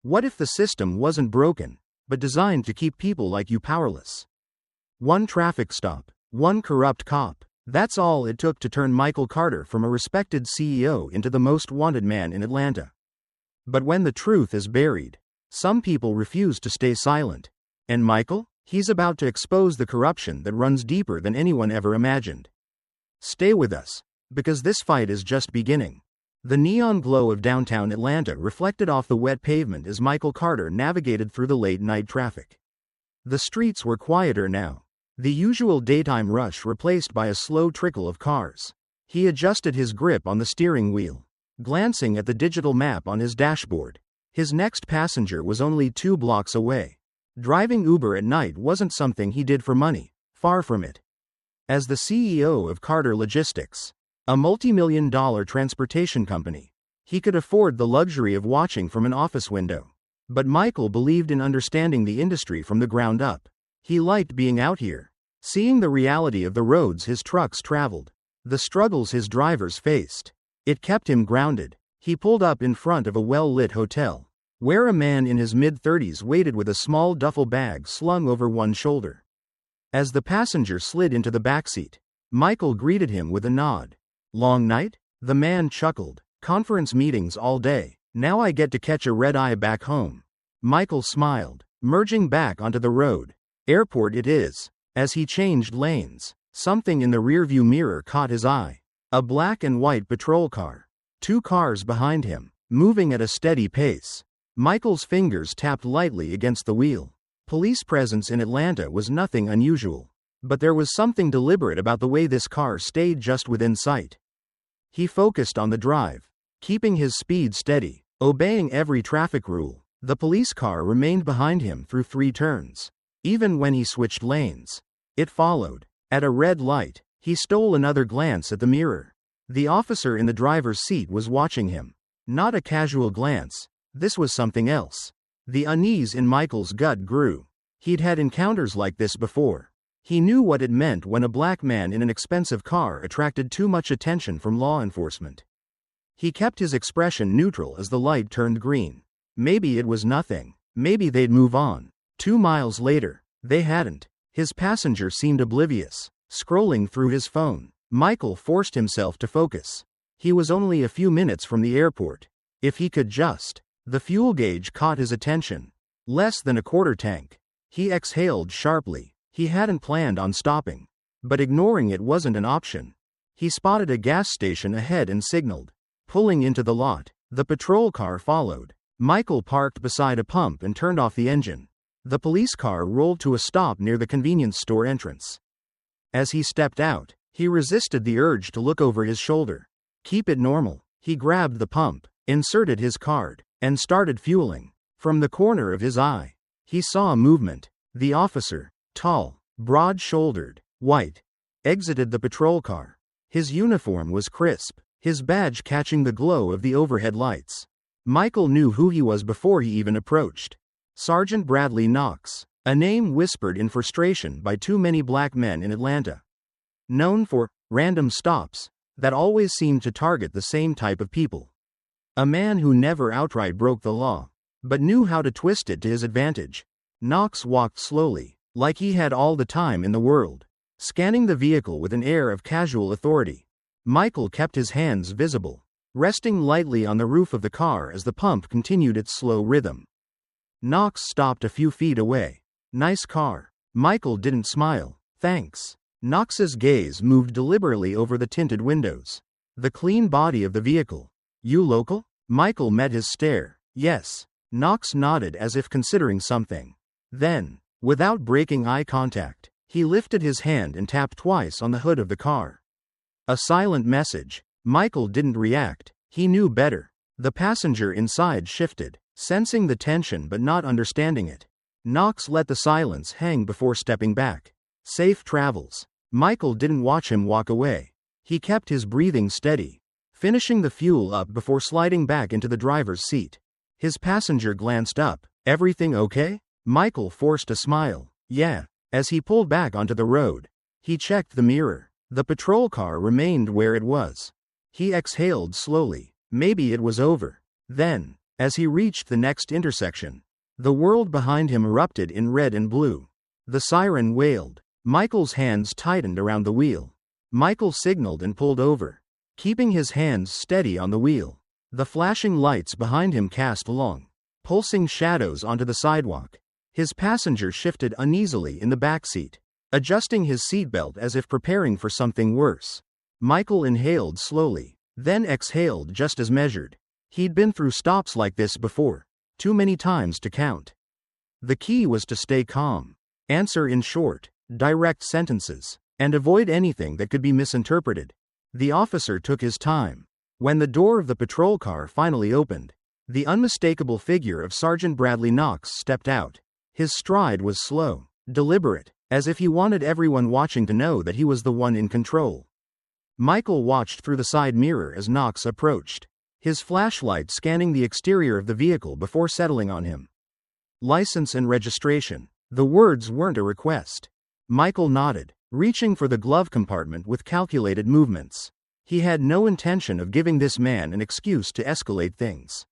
What if the system wasn't broken, but designed to keep people like you powerless? One traffic stop, one corrupt cop. That's all it took to turn Michael Carter from a respected CEO into the most wanted man in Atlanta. But when the truth is buried, some people refuse to stay silent. And Michael? He's about to expose the corruption that runs deeper than anyone ever imagined. Stay with us, because this fight is just beginning. The neon glow of downtown Atlanta reflected off the wet pavement as Michael Carter navigated through the late-night traffic. The streets were quieter now, the usual daytime rush replaced by a slow trickle of cars. He adjusted his grip on the steering wheel, glancing at the digital map on his dashboard. His next passenger was only 2 blocks away. Driving Uber at night wasn't something he did for money, far from it. As the CEO of Carter Logistics, a multi-million-dollar transportation company, he could afford the luxury of watching from an office window. But Michael believed in understanding the industry from the ground up. He liked being out here, seeing the reality of the roads his trucks traveled, the struggles his drivers faced. It kept him grounded. He pulled up in front of a well-lit hotel, where a man in his mid-30s waited with a small duffel bag slung over one shoulder. As the passenger slid into the backseat, Michael greeted him with a nod. "Long night?" The man chuckled. "Conference meetings all day. Now I get to catch a red-eye back home." Michael smiled, merging back onto the road. "Airport it is." As he changed lanes, something in the rearview mirror caught his eye. A black and white patrol car. 2 cars behind him, moving at a steady pace. Michael's fingers tapped lightly against the wheel. Police presence in Atlanta was nothing unusual, but there was something deliberate about the way this car stayed just within sight. He focused on the drive, keeping his speed steady, obeying every traffic rule. The police car remained behind him through 3 turns. Even when he switched lanes, it followed. At a red light, he stole another glance at the mirror. The officer in the driver's seat was watching him. Not a casual glance. This was something else. The unease in Michael's gut grew. He'd had encounters like this before. He knew what it meant when a black man in an expensive car attracted too much attention from law enforcement. He kept his expression neutral as the light turned green. Maybe it was nothing. Maybe they'd move on. 2 miles later, they hadn't. His passenger seemed oblivious, scrolling through his phone. Michael forced himself to focus. He was only a few minutes from the airport. If he could just. The fuel gauge caught his attention. Less than a quarter tank. He exhaled sharply. He hadn't planned on stopping. But ignoring it wasn't an option. He spotted a gas station ahead and signaled. Pulling into the lot, the patrol car followed. Michael parked beside a pump and turned off the engine. The police car rolled to a stop near the convenience store entrance. As he stepped out, he resisted the urge to look over his shoulder. Keep it normal. He grabbed the pump, inserted his card, and started fueling. From the corner of his eye, he saw a movement. The officer, tall, broad-shouldered, white, exited the patrol car. His uniform was crisp, his badge catching the glow of the overhead lights. Michael knew who he was before he even approached. Sergeant Bradley Knox, a name whispered in frustration by too many black men in Atlanta. Known for random stops that always seemed to target the same type of people. A man who never outright broke the law, but knew how to twist it to his advantage. Knox walked slowly, like he had all the time in the world, scanning the vehicle with an air of casual authority. Michael kept his hands visible, resting lightly on the roof of the car as the pump continued its slow rhythm. Knox stopped a few feet away. "Nice car." Michael didn't smile. "Thanks." Knox's gaze moved deliberately over the tinted windows. The clean body of the vehicle. "You local?" Michael met his stare. "Yes." Knox nodded as if considering something. Then, without breaking eye contact, he lifted his hand and tapped twice on the hood of the car. A silent message. Michael didn't react. He knew better. The passenger inside shifted, sensing the tension but not understanding it. Knox let the silence hang before stepping back. "Safe travels." Michael didn't watch him walk away. He kept his breathing steady, finishing the fuel up before sliding back into the driver's seat. His passenger glanced up. "Everything okay?" Michael forced a smile. "Yeah." As he pulled back onto the road, he checked the mirror. The patrol car remained where it was. He exhaled slowly. Maybe it was over. Then, As he reached the next intersection, the world behind him erupted in red and blue. The siren wailed. Michael's hands tightened around the wheel. Michael signaled and pulled over, keeping his hands steady on the wheel. The flashing lights behind him cast long, pulsing shadows onto the sidewalk. His passenger shifted uneasily in the back seat, adjusting his seatbelt as if preparing for something worse. Michael inhaled slowly, then exhaled just as measured. He'd been through stops like this before, too many times to count. The key was to stay calm, answer in short, direct sentences, and avoid anything that could be misinterpreted. The officer took his time. When the door of the patrol car finally opened, the unmistakable figure of Sergeant Bradley Knox stepped out. His stride was slow, deliberate, as if he wanted everyone watching to know that he was the one in control. Michael watched through the side mirror as Knox approached, his flashlight scanning the exterior of the vehicle before settling on him. License and registration. The words weren't a request. Michael nodded, reaching for the glove compartment with calculated movements. He had no intention of giving this man an excuse to escalate things.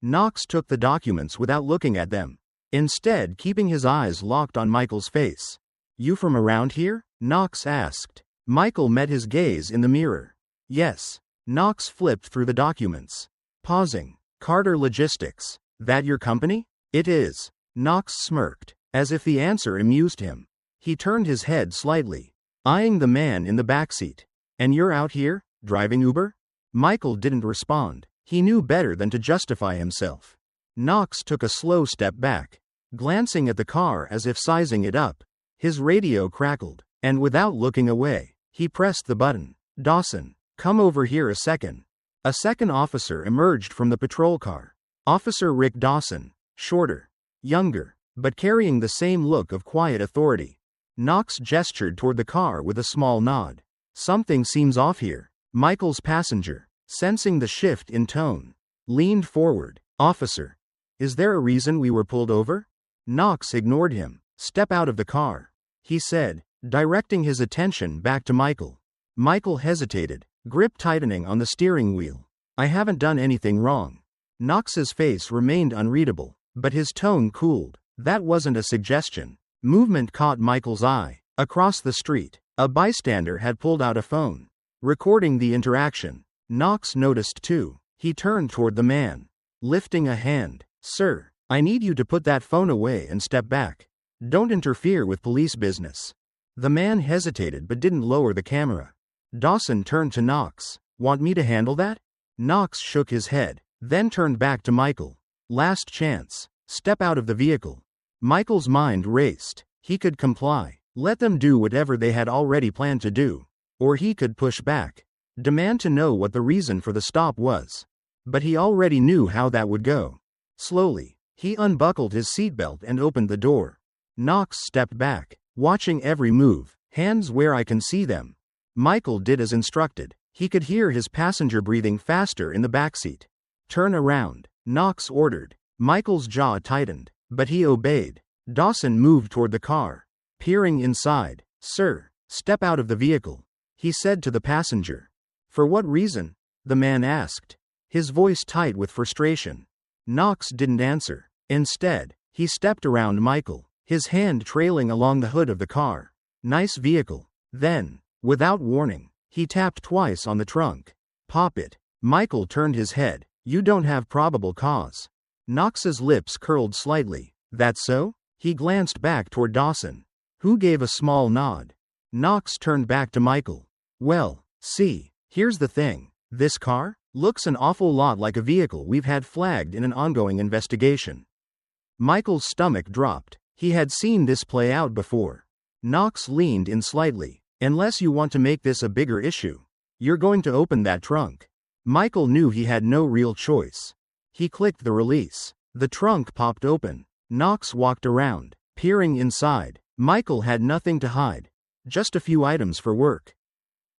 Knox took the documents without looking at them, instead keeping his eyes locked on Michael's face. "You from around here?" Knox asked. Michael met his gaze in the mirror. "Yes." Knox flipped through the documents, pausing. "Carter Logistics. That your company?" "It is." Knox smirked, as if the answer amused him. He turned his head slightly, eyeing the man in the backseat. "And you're out here, driving Uber?" Michael didn't respond. He knew better than to justify himself. Knox took a slow step back, glancing at the car as if sizing it up. His radio crackled, and without looking away, he pressed the button. "Dawson, come over here a second." A second officer emerged from the patrol car. Officer Rick Dawson, shorter, younger, but carrying the same look of quiet authority. Knox gestured toward the car with a small nod. "Something seems off here." Michael's passenger, sensing the shift in tone, leaned forward. "Officer, is there a reason we were pulled over?" Knox ignored him. "Step out of the car," he said, directing his attention back to Michael. Michael hesitated, grip tightening on the steering wheel. "I haven't done anything wrong." Knox's face remained unreadable, but his tone cooled. That wasn't a suggestion. Movement caught Michael's eye. Across the street, a bystander had pulled out a phone, recording the interaction. Knox noticed too. He turned toward the man, lifting a hand. "Sir, I need you to put that phone away and step back. Don't interfere with police business." The man hesitated but didn't lower the camera. Dawson turned to Knox. "Want me to handle that?" Knox shook his head, then turned back to Michael. "Last chance. Step out of the vehicle." Michael's mind raced. He could comply, let them do whatever they had already planned to do, or he could push back, demand to know what the reason for the stop was. But he already knew how that would go. Slowly, he unbuckled his seatbelt and opened the door. Knox stepped back, watching every move. "Hands where I can see them." Michael did as instructed. He could hear his passenger breathing faster in the backseat. "Turn around," Knox ordered. Michael's jaw tightened, but he obeyed. Dawson moved toward the car, peering inside. "Sir, step out of the vehicle," he said to the passenger. "For what reason?" the man asked, his voice tight with frustration. Knox didn't answer. Instead, he stepped around Michael, his hand trailing along the hood of the car. "Nice vehicle." Then, without warning, he tapped twice on the trunk. "Pop it." Michael turned his head. "You don't have probable cause." Knox's lips curled slightly. "That so?" He glanced back toward Dawson, who gave a small nod. Knox turned back to Michael. "Well, see, here's the thing. This car looks an awful lot like a vehicle we've had flagged in an ongoing investigation." Michael's stomach dropped. He had seen this play out before. Knox leaned in slightly. "Unless you want to make this a bigger issue, you're going to open that trunk." Michael knew he had no real choice. He clicked the release. The trunk popped open. Knox walked around, peering inside. Michael had nothing to hide. Just a few items for work.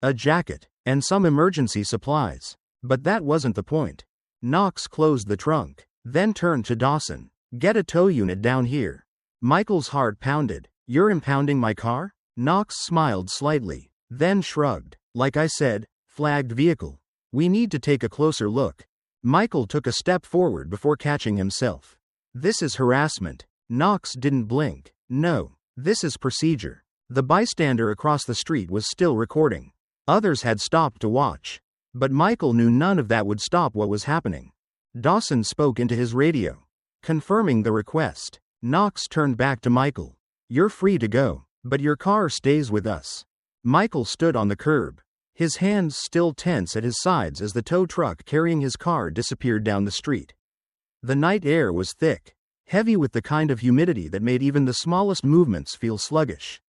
A jacket, and some emergency supplies. But that wasn't the point. Knox closed the trunk, then turned to Dawson. "Get a tow unit down here." Michael's heart pounded. "You're impounding my car?" Knox smiled slightly, then shrugged. "Like I said, flagged vehicle. We need to take a closer look." Michael took a step forward before catching himself. This is harassment. Knox didn't blink. No, this is procedure. The bystander across the street was still recording. Others had stopped to watch. But Michael knew none of that would stop what was happening. Dawson spoke into his radio, confirming the request. Knox turned back to Michael. You're free to go, but your car stays with us. Michael stood on the curb, his hands still tense at his sides as the tow truck carrying his car disappeared down the street. The night air was thick, heavy with the kind of humidity that made even the smallest movements feel sluggish.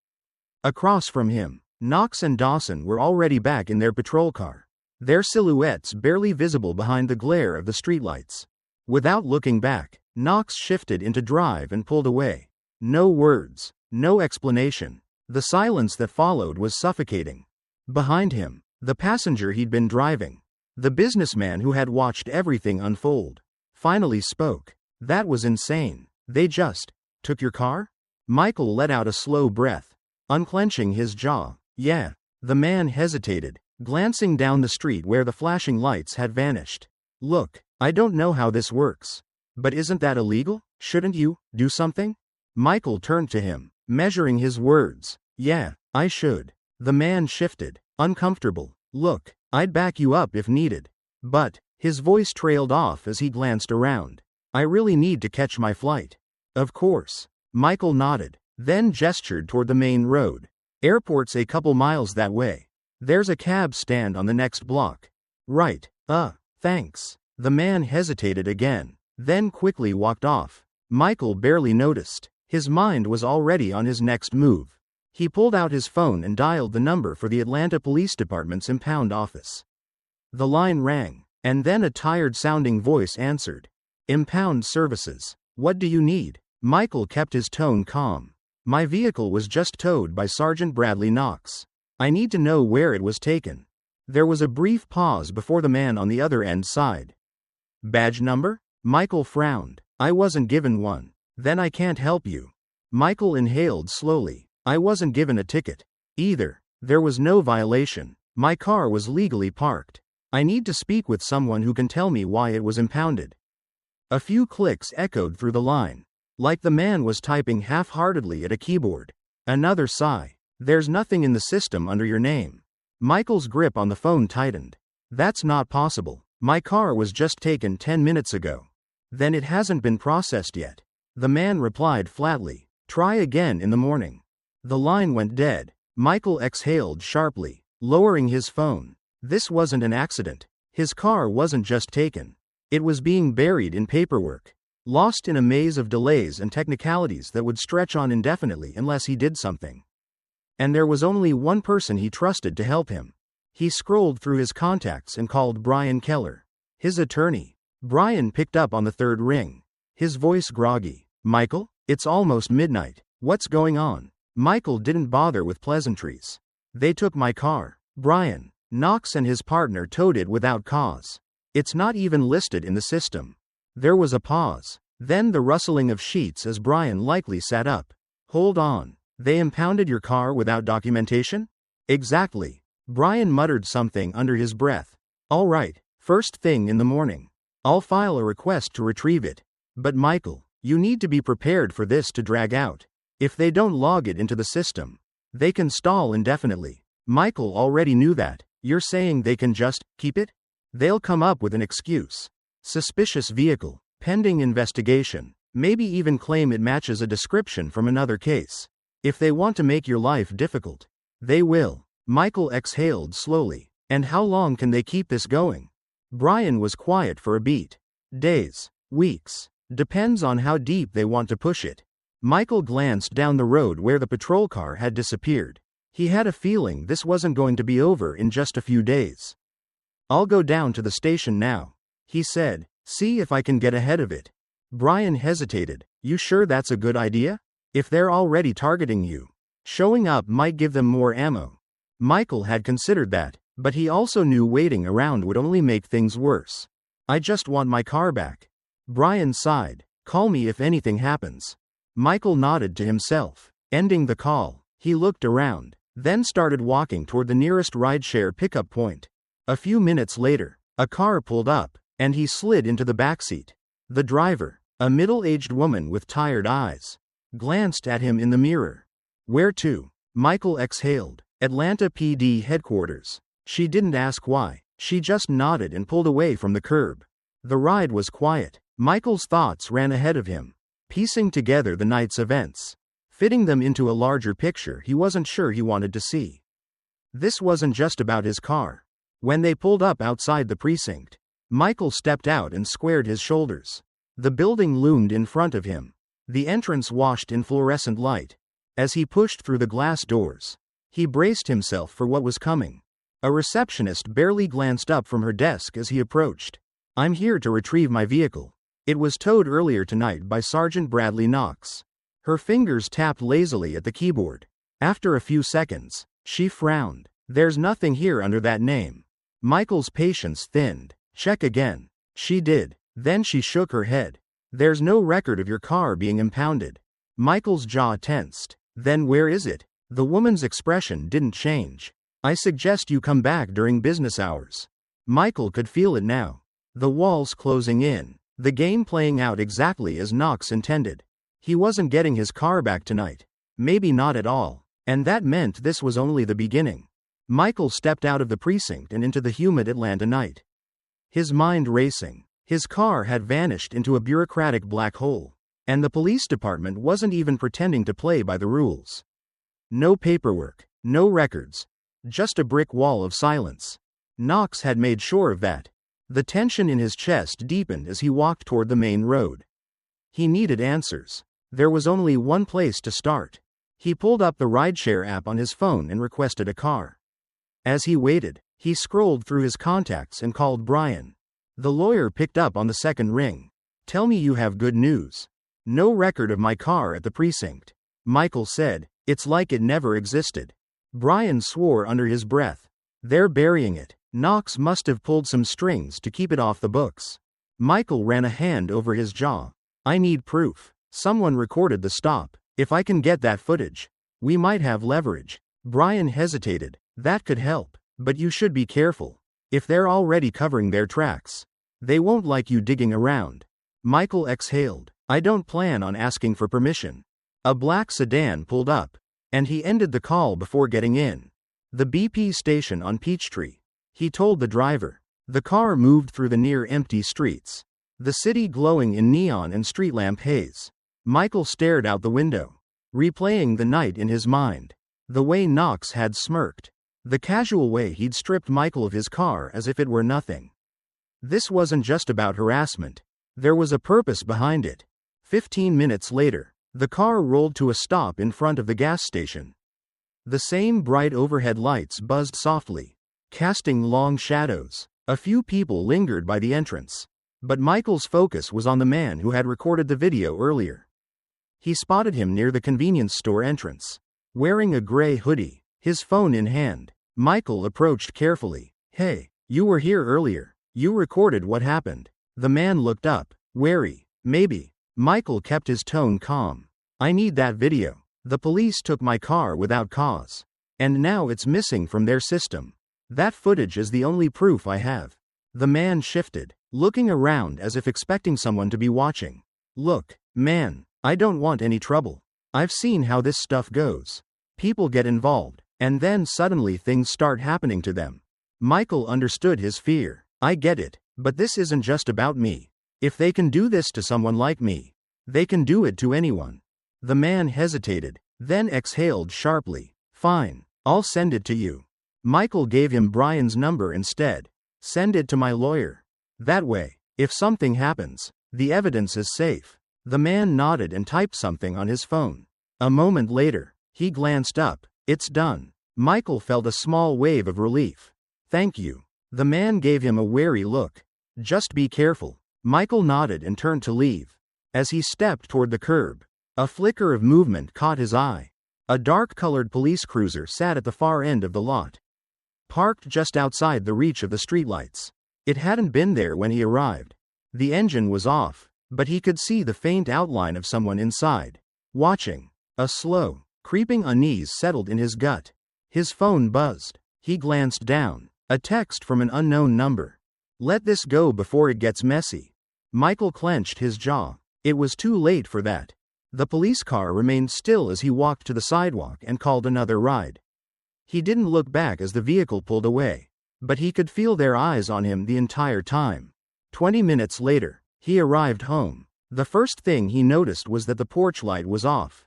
Across from him, Knox and Dawson were already back in their patrol car, their silhouettes barely visible behind the glare of the streetlights. Without looking back, Knox shifted into drive and pulled away. No words, no explanation. The silence that followed was suffocating. Behind him, the passenger he'd been driving, the businessman who had watched everything unfold, finally spoke. That was insane. They just took your car? Michael let out a slow breath, unclenching his jaw. Yeah. The man hesitated, glancing down the street where the flashing lights had vanished. Look, I don't know how this works. But isn't that illegal? Shouldn't you do something? Michael turned to him, measuring his words. Yeah, I should. The man shifted, uncomfortable. Look, I'd back you up if needed. But, his voice trailed off as he glanced around. I really need to catch my flight. Of course. Michael nodded, then gestured toward the main road. Airport's a couple miles that way. There's a cab stand on the next block. Right. Thanks. The man hesitated again, then quickly walked off. Michael barely noticed. His mind was already on his next move. He pulled out his phone and dialed the number for the Atlanta Police Department's impound office. The line rang, and then a tired-sounding voice answered. Impound Services. What do you need? Michael kept his tone calm. My vehicle was just towed by Sergeant Bradley Knox. I need to know where it was taken. There was a brief pause before the man on the other end sighed. Badge number? Michael frowned. I wasn't given one. Then I can't help you. Michael inhaled slowly. I wasn't given a ticket. Either. There was no violation. My car was legally parked. I need to speak with someone who can tell me why it was impounded. A few clicks echoed through the line, like the man was typing half-heartedly at a keyboard. Another sigh. There's nothing in the system under your name. Michael's grip on the phone tightened. That's not possible. My car was just taken 10 minutes ago. Then it hasn't been processed yet. The man replied flatly. Try again in the morning. The line went dead. Michael exhaled sharply, lowering his phone. This wasn't an accident. His car wasn't just taken. It was being buried in paperwork, lost in a maze of delays and technicalities that would stretch on indefinitely unless he did something. And there was only one person he trusted to help him. He scrolled through his contacts and called Brian Keller, his attorney. Brian picked up on the third ring, his voice groggy. Michael, it's almost midnight. What's going on? Michael didn't bother with pleasantries. They took my car. Brian. Knox and his partner towed it without cause. It's not even listed in the system. There was a pause, then the rustling of sheets as Brian likely sat up. Hold on. They impounded your car without documentation? Exactly. Brian muttered something under his breath. All right, first thing in the morning. I'll file a request to retrieve it. But Michael, you need to be prepared for this to drag out. If they don't log it into the system, they can stall indefinitely. Michael already knew that. You're saying they can just keep it? They'll come up with an excuse. Suspicious vehicle, pending investigation, maybe even claim it matches a description from another case. If they want to make your life difficult, they will. Michael exhaled slowly. And how long can they keep this going? Brian was quiet for a beat. Days, weeks, depends on how deep they want to push it. Michael glanced down the road where the patrol car had disappeared. He had a feeling this wasn't going to be over in just a few days. I'll go down to the station now, he said, see if I can get ahead of it. Brian hesitated. You sure that's a good idea? If they're already targeting you, showing up might give them more ammo. Michael had considered that, but he also knew waiting around would only make things worse. I just want my car back. Brian sighed. Call me if anything happens. Michael nodded to himself. Ending the call, he looked around, then started walking toward the nearest rideshare pickup point. A few minutes later, a car pulled up, and he slid into the backseat. The driver, a middle-aged woman with tired eyes, glanced at him in the mirror. "Where to?" Michael exhaled. "Atlanta PD headquarters." She didn't ask why. She just nodded and pulled away from the curb. The ride was quiet. Michael's thoughts ran ahead of him, piecing together the night's events, fitting them into a larger picture he wasn't sure he wanted to see. This wasn't just about his car. When they pulled up outside the precinct, Michael stepped out and squared his shoulders. The building loomed in front of him, the entrance washed in fluorescent light. As he pushed through the glass doors, he braced himself for what was coming. A receptionist barely glanced up from her desk as he approached. "I'm here to retrieve my vehicle. It was towed earlier tonight by Sergeant Bradley Knox." Her fingers tapped lazily at the keyboard. After a few seconds, she frowned. "There's nothing here under that name." Michael's patience thinned. "Check again." She did. Then she shook her head. "There's no record of your car being impounded." Michael's jaw tensed. "Then where is it?" The woman's expression didn't change. "I suggest you come back during business hours." Michael could feel it now. The walls closing in. The game playing out exactly as Knox intended. He wasn't getting his car back tonight. Maybe not at all. And that meant this was only the beginning. Michael stepped out of the precinct and into the humid Atlanta night. His mind racing. His car had vanished into a bureaucratic black hole. And the police department wasn't even pretending to play by the rules. No paperwork. No records. Just a brick wall of silence. Knox had made sure of that. The tension in his chest deepened as he walked toward the main road. He needed answers. There was only one place to start. He pulled up the rideshare app on his phone and requested a car. As he waited, he scrolled through his contacts and called Brian. The lawyer picked up on the second ring. "Tell me you have good news." "No record of my car at the precinct." Michael said. "It's like it never existed." Brian swore under his breath. "They're burying it. Knox must have pulled some strings to keep it off the books." Michael ran a hand over his jaw. "I need proof. Someone recorded the stop. If I can get that footage, we might have leverage." Brian hesitated. "That could help, but you should be careful. If they're already covering their tracks, they won't like you digging around." Michael exhaled. "I don't plan on asking for permission." A black sedan pulled up, and he ended the call before getting in. "The BP station on Peachtree," he told the driver. The car moved through the near-empty streets, the city glowing in neon and street lamp haze. Michael stared out the window, replaying the night in his mind. The way Knox had smirked. The casual way he'd stripped Michael of his car as if it were nothing. This wasn't just about harassment. There was a purpose behind it. 15 minutes later, the car rolled to a stop in front of the gas station. The same bright overhead lights buzzed softly, casting long shadows. A few people lingered by the entrance. But Michael's focus was on the man who had recorded the video earlier. He spotted him near the convenience store entrance, wearing a gray hoodie, his phone in hand. Michael approached carefully. "Hey, you were here earlier. You recorded what happened." The man looked up, wary. "Maybe." Michael kept his tone calm. "I need that video. The police took my car without cause. And now it's missing from their system. That footage is the only proof I have." The man shifted, looking around as if expecting someone to be watching. "Look, man, I don't want any trouble. I've seen how this stuff goes. People get involved, and then suddenly things start happening to them." Michael understood his fear. "I get it, but this isn't just about me. If they can do this to someone like me, they can do it to anyone." The man hesitated, then exhaled sharply. "Fine, I'll send it to you." Michael gave him Brian's number instead. "Send it to my lawyer. That way, if something happens, the evidence is safe." The man nodded and typed something on his phone. A moment later, he glanced up. "It's done." Michael felt a small wave of relief. "Thank you." The man gave him a wary look. "Just be careful." Michael nodded and turned to leave. As he stepped toward the curb, a flicker of movement caught his eye. A dark-colored police cruiser sat at the far end of the lot, parked just outside the reach of the streetlights. It hadn't been there when he arrived. The engine was off, but he could see the faint outline of someone inside, watching. A slow, creeping unease settled in his gut. His phone buzzed. He glanced down. A text from an unknown number. Let this go before it gets messy. Michael clenched his jaw. It was too late for that. The police car remained still as he walked to the sidewalk and called another ride. He didn't look back as the vehicle pulled away, but he could feel their eyes on him the entire time. 20 minutes later, he arrived home. The first thing he noticed was that the porch light was off.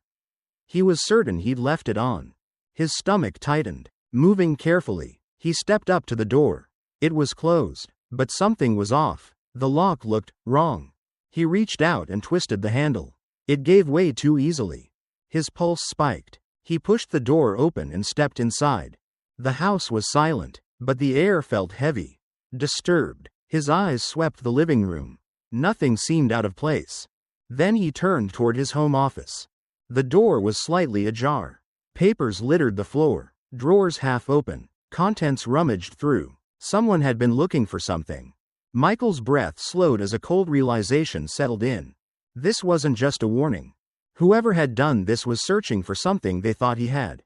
He was certain he'd left it on. His stomach tightened. Moving carefully, he stepped up to the door. It was closed, but something was off. The lock looked wrong. He reached out and twisted the handle. It gave way too easily. His pulse spiked. He pushed the door open and stepped inside. The house was silent, but the air felt heavy. Disturbed, his eyes swept the living room. Nothing seemed out of place. Then he turned toward his home office. The door was slightly ajar. Papers littered the floor. Drawers half open. Contents rummaged through. Someone had been looking for something. Michael's breath slowed as a cold realization settled in. This wasn't just a warning. Whoever had done this was searching for something they thought he had.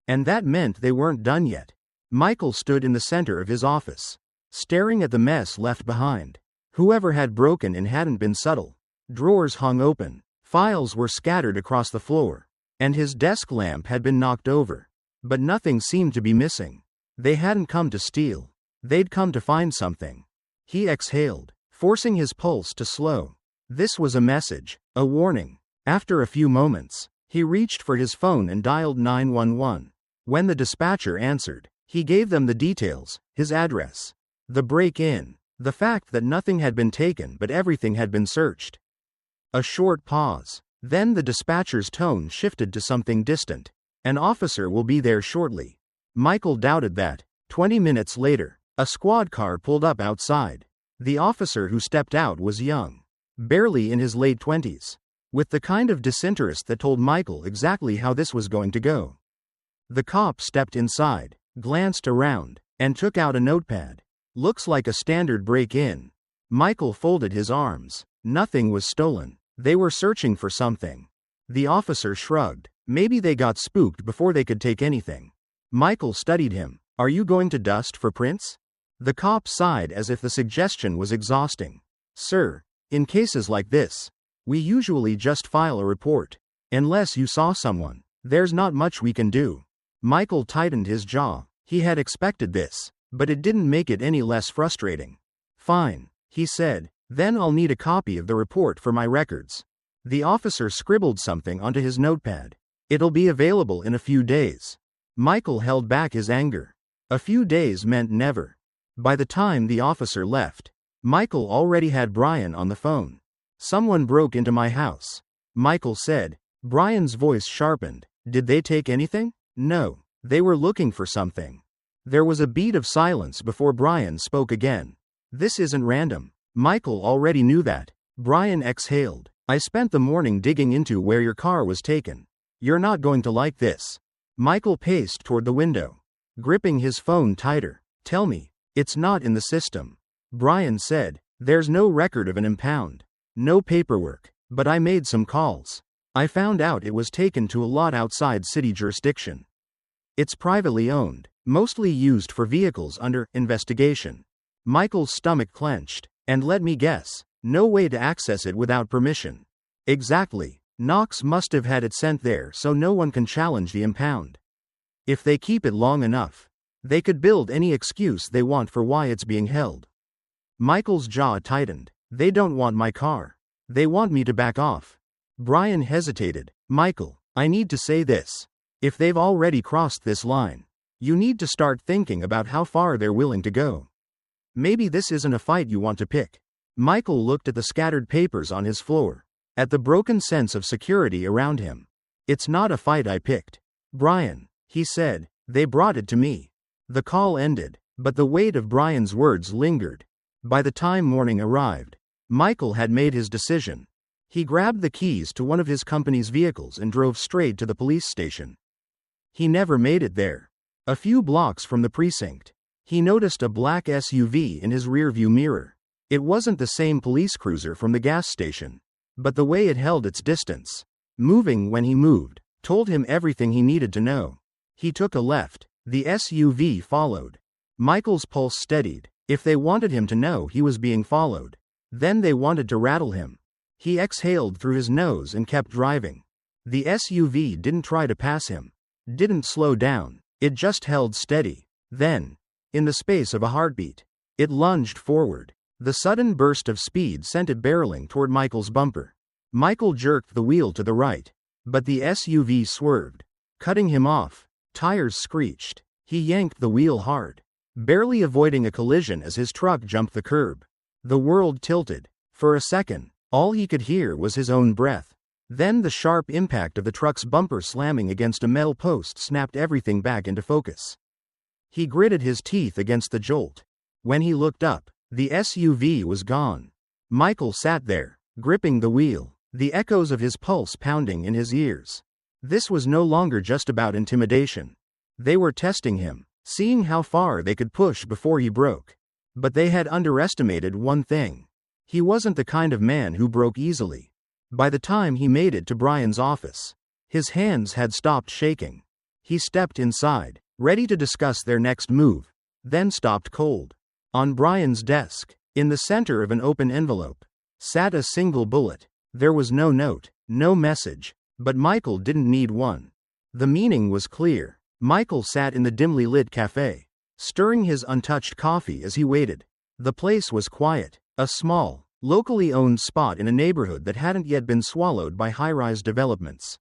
And that meant they weren't done yet. Michael stood in the center of his office, staring at the mess left behind. Whoever had broken in hadn't been subtle. Drawers hung open. Files were scattered across the floor. And his desk lamp had been knocked over. But nothing seemed to be missing. They hadn't come to steal. They'd come to find something. He exhaled, forcing his pulse to slow. This was a message, a warning. After a few moments, he reached for his phone and dialed 911. When the dispatcher answered, he gave them the details, his address, the break-in, the fact that nothing had been taken but everything had been searched. A short pause. Then the dispatcher's tone shifted to something distant. An officer will be there shortly. Michael doubted that. 20 minutes later, a squad car pulled up outside. The officer who stepped out was young, barely in his late 20s, with the kind of disinterest that told Michael exactly how this was going to go. The cop stepped inside, glanced around, and took out a notepad. Looks like a standard break-in. Michael folded his arms. Nothing was stolen. They were searching for something. The officer shrugged. Maybe they got spooked before they could take anything. Michael studied him. Are you going to dust for prints? The cop sighed as if the suggestion was exhausting. Sir, in cases like this, we usually just file a report. Unless you saw someone, there's not much we can do. Michael tightened his jaw. He had expected this, but it didn't make it any less frustrating. Fine, he said. Then I'll need a copy of the report for my records. The officer scribbled something onto his notepad. It'll be available in a few days. Michael held back his anger. A few days meant never. By the time the officer left, Michael already had Brian on the phone. Someone broke into my house, Michael said. Brian's voice sharpened. Did they take anything? No. They were looking for something. There was a beat of silence before Brian spoke again. This isn't random. Michael already knew that. Brian exhaled. I spent the morning digging into where your car was taken. You're not going to like this. Michael paced toward the window, gripping his phone tighter. Tell me, it's not in the system. Brian said, there's no record of an impound. No paperwork, but I made some calls. I found out it was taken to a lot outside city jurisdiction. It's privately owned, mostly used for vehicles under investigation. Michael's stomach clenched. And let me guess, no way to access it without permission. Exactly. Knox must have had it sent there so no one can challenge the impound. If they keep it long enough, they could build any excuse they want for why it's being held. Michael's jaw tightened. They don't want my car. They want me to back off. Brian hesitated. Michael, I need to say this. If they've already crossed this line, you need to start thinking about how far they're willing to go. Maybe this isn't a fight you want to pick. Michael looked at the scattered papers on his floor, at the broken sense of security around him. It's not a fight I picked. Brian, he said, they brought it to me. The call ended, but the weight of Brian's words lingered. By the time morning arrived, Michael had made his decision. He grabbed the keys to one of his company's vehicles and drove straight to the police station. He never made it there. A few blocks from the precinct, he noticed a black SUV in his rearview mirror. It wasn't the same police cruiser from the gas station, but the way it held its distance, moving when he moved, told him everything he needed to know. He took a left. The SUV followed. Michael's pulse steadied. If they wanted him to know he was being followed, then they wanted to rattle him. He exhaled through his nose and kept driving. The SUV didn't try to pass him. Didn't slow down. It just held steady. Then, in the space of a heartbeat, it lunged forward. The sudden burst of speed sent it barreling toward Michael's bumper. Michael jerked the wheel to the right, but the SUV swerved, cutting him off. Tires screeched. He yanked the wheel hard, barely avoiding a collision as his truck jumped the curb. The world tilted. For a second, all he could hear was his own breath. Then the sharp impact of the truck's bumper slamming against a metal post snapped everything back into focus. He gritted his teeth against the jolt. When he looked up, the SUV was gone. Michael sat there, gripping the wheel, the echoes of his pulse pounding in his ears. This was no longer just about intimidation. They were testing him, seeing how far they could push before he broke. But they had underestimated one thing. He wasn't the kind of man who broke easily. By the time he made it to Brian's office, his hands had stopped shaking. He stepped inside, ready to discuss their next move, then stopped cold. On Brian's desk, in the center of an open envelope, sat a single bullet. There was no note, no message, but Michael didn't need one. The meaning was clear. Michael sat in the dimly lit cafe, stirring his untouched coffee as he waited. The place was quiet, a small, locally owned spot in a neighborhood that hadn't yet been swallowed by high-rise developments.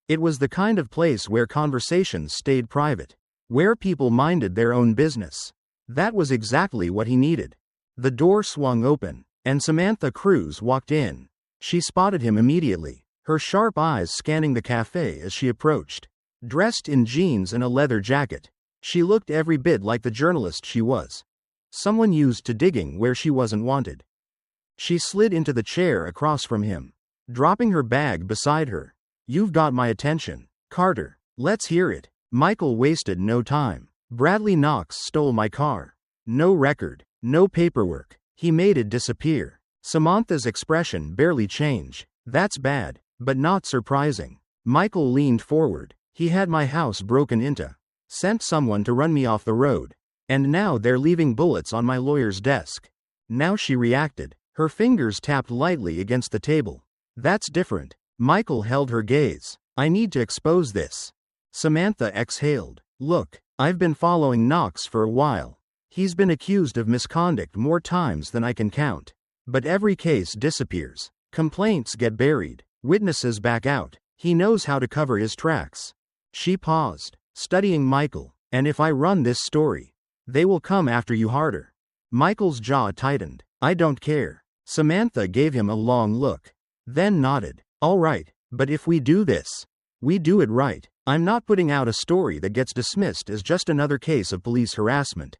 It was the kind of place where conversations stayed private, where people minded their own business. That was exactly what he needed. The door swung open, and Samantha Cruz walked in. She spotted him immediately, her sharp eyes scanning the cafe as she approached. Dressed in jeans and a leather jacket, she looked every bit like the journalist she was. Someone used to digging where she wasn't wanted. She slid into the chair across from him, dropping her bag beside her. "You've got my attention, Carter. Let's hear it." Michael wasted no time. "Bradley Knox stole my car. No record, no paperwork. He made it disappear." Samantha's expression barely changed. "That's bad, but not surprising." Michael leaned forward. "He had my house broken into, sent someone to run me off the road, and now they're leaving bullets on my lawyer's desk." Now she reacted. Her fingers tapped lightly against the table. "That's different." Michael held her gaze. "I need to expose this." Samantha exhaled. "Look, I've been following Knox for a while. He's been accused of misconduct more times than I can count. But every case disappears. Complaints get buried. Witnesses back out. He knows how to cover his tracks." She paused, studying Michael. "And if I run this story, they will come after you harder." Michael's jaw tightened. "I don't care." Samantha gave him a long look, then nodded. "All right, but if we do this, we do it right. I'm not putting out a story that gets dismissed as just another case of police harassment.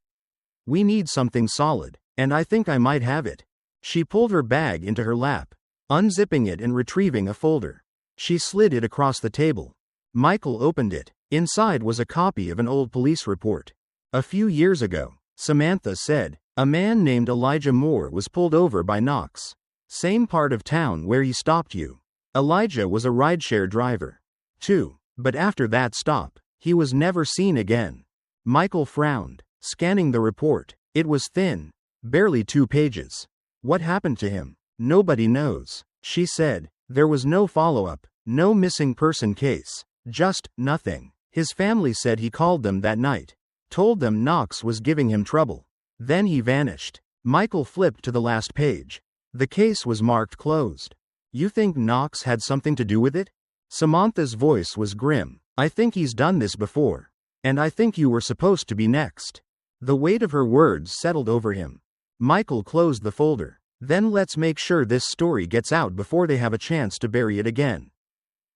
We need something solid, and I think I might have it." She pulled her bag into her lap, unzipping it and retrieving a folder. She slid it across the table. Michael opened it. Inside was a copy of an old police report. "A few years ago," Samantha said, "a man named Elijah Moore was pulled over by Knox. Same part of town where he stopped you. Elijah was a rideshare driver, too, but after that stop, he was never seen again." Michael frowned, scanning the report. It was thin, barely 2 pages. "What happened to him?" "Nobody knows," she said. "There was no follow-up, no missing person case. Just nothing. His family said he called them that night, told them Knox was giving him trouble. Then he vanished." Michael flipped to the last page. The case was marked closed. "You think Knox had something to do with it?" Samantha's voice was grim. "I think he's done this before. And I think you were supposed to be next." The weight of her words settled over him. Michael closed the folder. "Then let's make sure this story gets out before they have a chance to bury it again."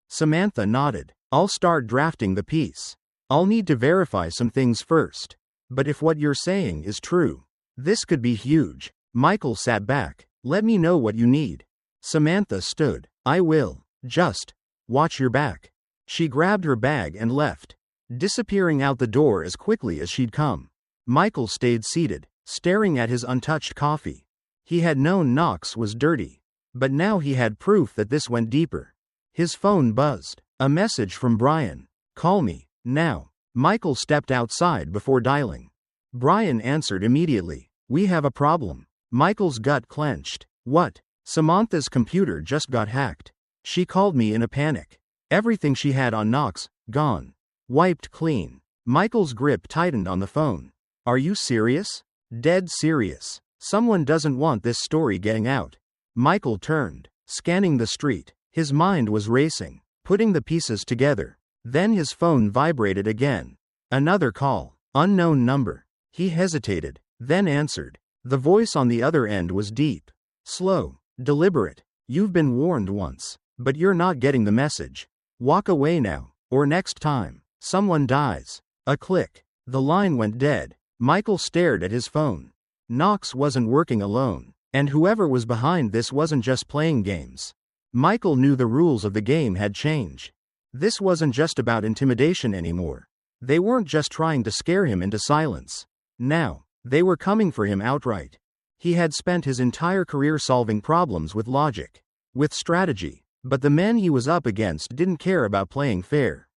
Samantha nodded. "I'll start drafting the piece. I'll need to verify some things first. But if what you're saying is true, this could be huge." Michael sat back. "Let me know what you need." Samantha stood. "I will. Just watch your back." She grabbed her bag and left, disappearing out the door as quickly as she'd come. Michael stayed seated, staring at his untouched coffee. He had known Knox was dirty, but now he had proof that this went deeper. His phone buzzed. A message from Brian. "Call me, now." Michael stepped outside before dialing. Brian answered immediately. We have a problem. Michael's gut clenched. What? Samantha's computer just got hacked. She called me in a panic. Everything she had on Knox, gone. Wiped clean. Michael's grip tightened on the phone. Are you serious? Dead serious. Someone doesn't want this story getting out. Michael turned, scanning the street. His mind was racing, putting the pieces together. Then his phone vibrated again. Another call. Unknown number. He hesitated, then answered. The voice on the other end was deep, slow, deliberate. You've been warned once, but you're not getting the message. Walk away now, or next time, someone dies. A click. The line went dead. Michael stared at his phone. Knox wasn't working alone, and whoever was behind this wasn't just playing games. Michael knew the rules of the game had changed. This wasn't just about intimidation anymore. They weren't just trying to scare him into silence. Now, they were coming for him outright. He had spent his entire career solving problems with logic, with strategy, but the men he was up against didn't care about playing fair.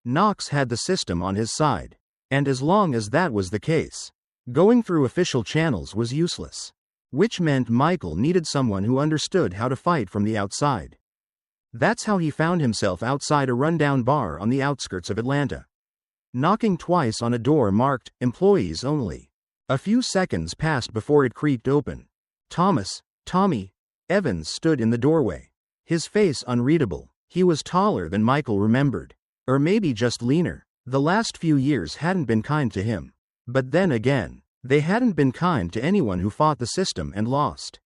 Knox had the system on his side, and as long as that was the case, going through official channels was useless. Which meant Michael needed someone who understood how to fight from the outside. That's how he found himself outside a rundown bar on the outskirts of Atlanta, knocking twice on a door marked, "Employees Only." A few seconds passed before it creaked open. Tommy Evans stood in the doorway. His face unreadable. He was taller than Michael remembered. Or maybe just leaner. The last few years hadn't been kind to him. But then again, they hadn't been kind to anyone who fought the system and lost.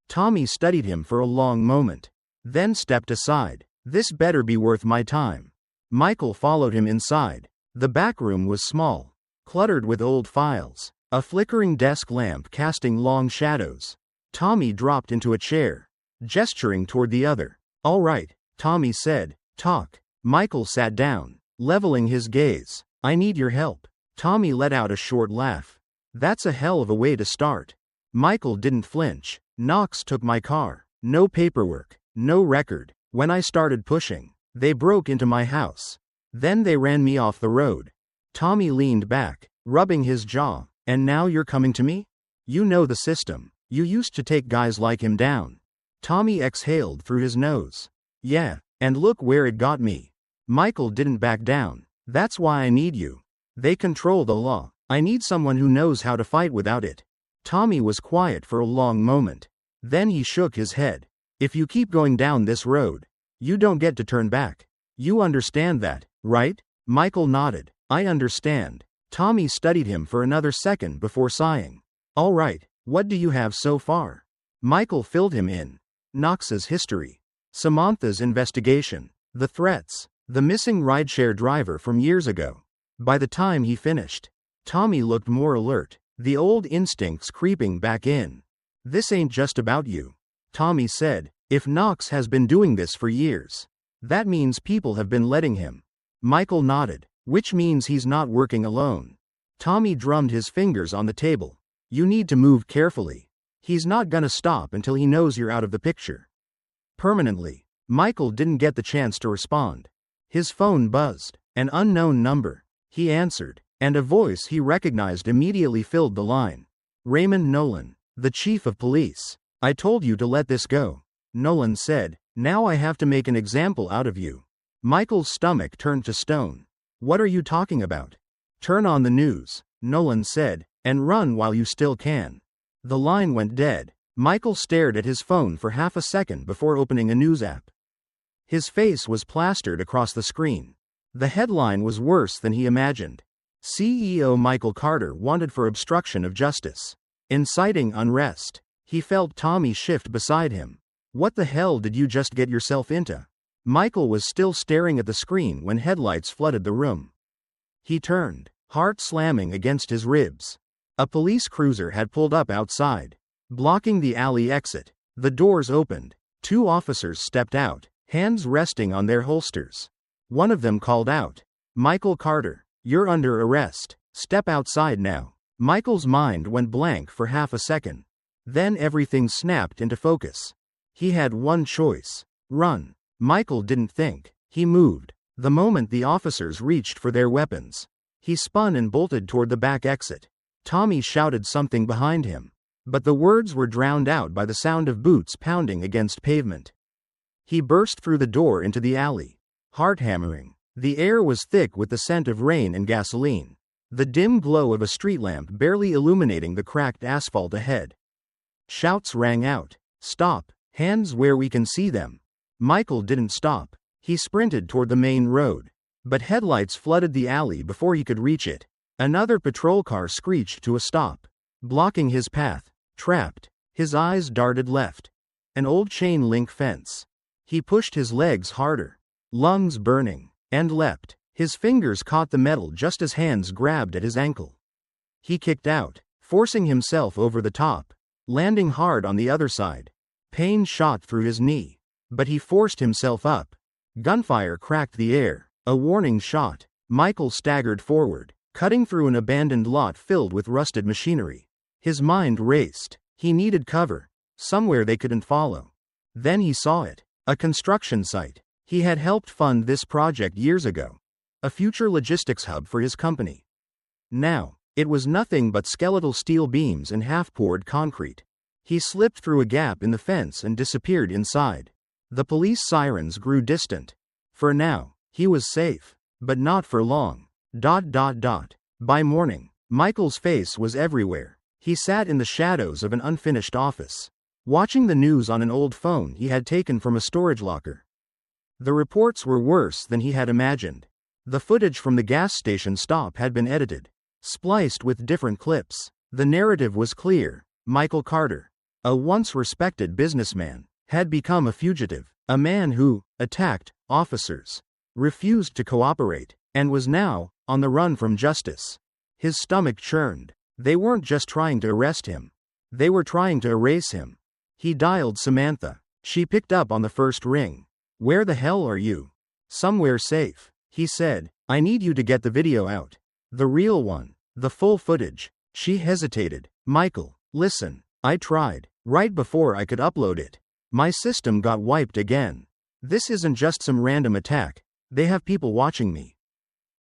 Tommy studied him for a long moment, then stepped aside. This better be worth my time. Michael followed him inside. The back room was small, cluttered with old files, a flickering desk lamp casting long shadows. Tommy dropped into a chair, gesturing toward the other. All right, Tommy said. Talk. Michael sat down, leveling his gaze. I need your help. Tommy let out a short laugh. That's a hell of a way to start. Michael didn't flinch. Knox took my car. No paperwork, no record. When I started pushing, they broke into my house. Then they ran me off the road. Tommy leaned back, rubbing his jaw. And now you're coming to me? You know the system. You used to take guys like him down. Tommy exhaled through his nose. Yeah, and look where it got me. Michael didn't back down. That's why I need you. They control the law. I need someone who knows how to fight without it. Tommy was quiet for a long moment. Then he shook his head. If you keep going down this road, you don't get to turn back. You understand that, right? Michael nodded. I understand. Tommy studied him for another second before sighing. All right, what do you have so far? Michael filled him in. Knox's history, Samantha's investigation, the threats, the missing rideshare driver from years ago. By the time he finished, Tommy looked more alert, the old instincts creeping back in. This ain't just about you, Tommy said. If Knox has been doing this for years, that means people have been letting him. Michael nodded. Which means he's not working alone. Tommy drummed his fingers on the table. You need to move carefully. He's not gonna stop until he knows you're out of the picture. Permanently. Michael didn't get the chance to respond. His phone buzzed. An unknown number. He answered, and a voice he recognized immediately filled the line. Raymond Nolan, the chief of police. I told you to let this go. Nolan said, now I have to make an example out of you. Michael's stomach turned to stone. What are you talking about? Turn on the news, Nolan said, and run while you still can. The line went dead. Michael stared at his phone for half a second before opening a news app. His face was plastered across the screen. The headline was worse than he imagined. CEO Michael Carter wanted for obstruction of justice, inciting unrest. He felt Tommy shift beside him. What the hell did you just get yourself into? Michael was still staring at the screen when headlights flooded the room. He turned, heart slamming against his ribs. A police cruiser had pulled up outside, blocking the alley exit. The doors opened. Two officers stepped out, hands resting on their holsters. One of them called out, Michael Carter, you're under arrest. Step outside now. Michael's mind went blank for half a second. Then everything snapped into focus. He had one choice. Run. Michael didn't think. He moved. The moment the officers reached for their weapons, he spun and bolted toward the back exit. Tommy shouted something behind him, but the words were drowned out by the sound of boots pounding against pavement. He burst through the door into the alley, heart hammering. The air was thick with the scent of rain and gasoline, the dim glow of a street lamp barely illuminating the cracked asphalt ahead. Shouts rang out. "Stop! Hands where we can see them!" Michael didn't stop. He sprinted toward the main road, but headlights flooded the alley before he could reach it. Another patrol car screeched to a stop, blocking his path. Trapped, his eyes darted left. An old chain link fence. He pushed his legs harder, lungs burning, and leapt. His fingers caught the metal just as hands grabbed at his ankle. He kicked out, forcing himself over the top, landing hard on the other side. Pain shot through his knee, but he forced himself up. Gunfire cracked the air, a warning shot. Michael staggered forward, cutting through an abandoned lot filled with rusted machinery. His mind raced. He needed cover, somewhere they couldn't follow. Then he saw it, a construction site. He had helped fund this project years ago, a future logistics hub for his company. Now, it was nothing but skeletal steel beams and half-poured concrete. He slipped through a gap in the fence and disappeared inside. The police sirens grew distant. For now, he was safe, but not for long. By morning, Michael's face was everywhere. He sat in the shadows of an unfinished office, watching the news on an old phone he had taken from a storage locker. The reports were worse than he had imagined. The footage from the gas station stop had been edited, spliced with different clips. The narrative was clear. Michael Carter, a once respected businessman, had become a fugitive, a man who attacked officers, refused to cooperate, and was now on the run from justice. His stomach churned. They weren't just trying to arrest him. They were trying to erase him. He dialed Samantha. She picked up on the first ring. "Where the hell are you?" "Somewhere safe," he said. "I need you to get the video out. The real one. The full footage." She hesitated. "Michael, listen. I tried. Right before I could upload it, my system got wiped again. This isn't just some random attack. They have people watching me."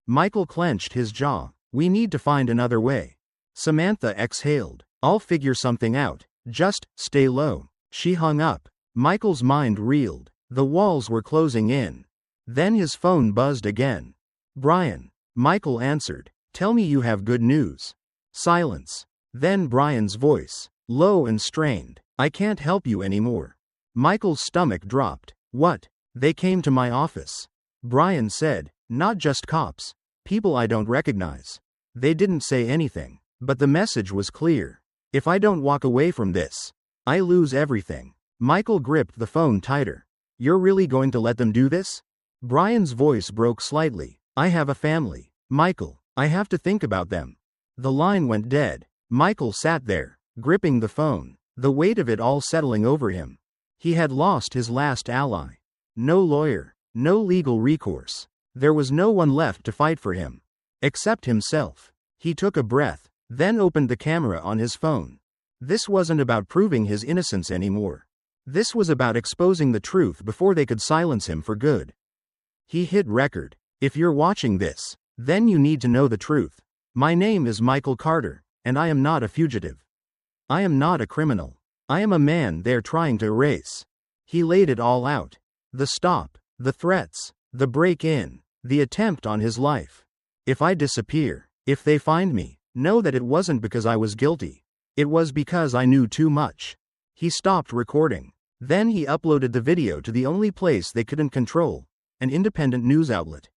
Michael clenched his jaw. "We need to find another way." Samantha exhaled. "I'll figure something out. Just stay low." She hung up. Michael's mind reeled. The walls were closing in. Then his phone buzzed again. "Brian." Michael answered. "Tell me you have good news." Silence. Then Brian's voice, low and strained. "I can't help you anymore." Michael's stomach dropped. "What?" "They came to my office," Brian said. "Not just cops. People I don't recognize. They didn't say anything, but the message was clear. If I don't walk away from this, I lose everything." Michael gripped the phone tighter. "You're really going to let them do this?" Brian's voice broke slightly. "I have a family, Michael. I have to think about them." The line went dead. Michael sat there, gripping the phone, the weight of it all settling over him. He had lost his last ally. No lawyer, no legal recourse. There was no one left to fight for him, except himself. He took a breath, then opened the camera on his phone. This wasn't about proving his innocence anymore. This was about exposing the truth before they could silence him for good. He hit record. "If you're watching this, then you need to know the truth. My name is Michael Carter, and I am not a fugitive. I am not a criminal. I am a man they're trying to erase." He laid it all out. The stop, the threats, the break-in, the attempt on his life. "If I disappear, if they find me, know that it wasn't because I was guilty. It was because I knew too much." He stopped recording. Then he uploaded the video to the only place they couldn't control, an independent news outlet,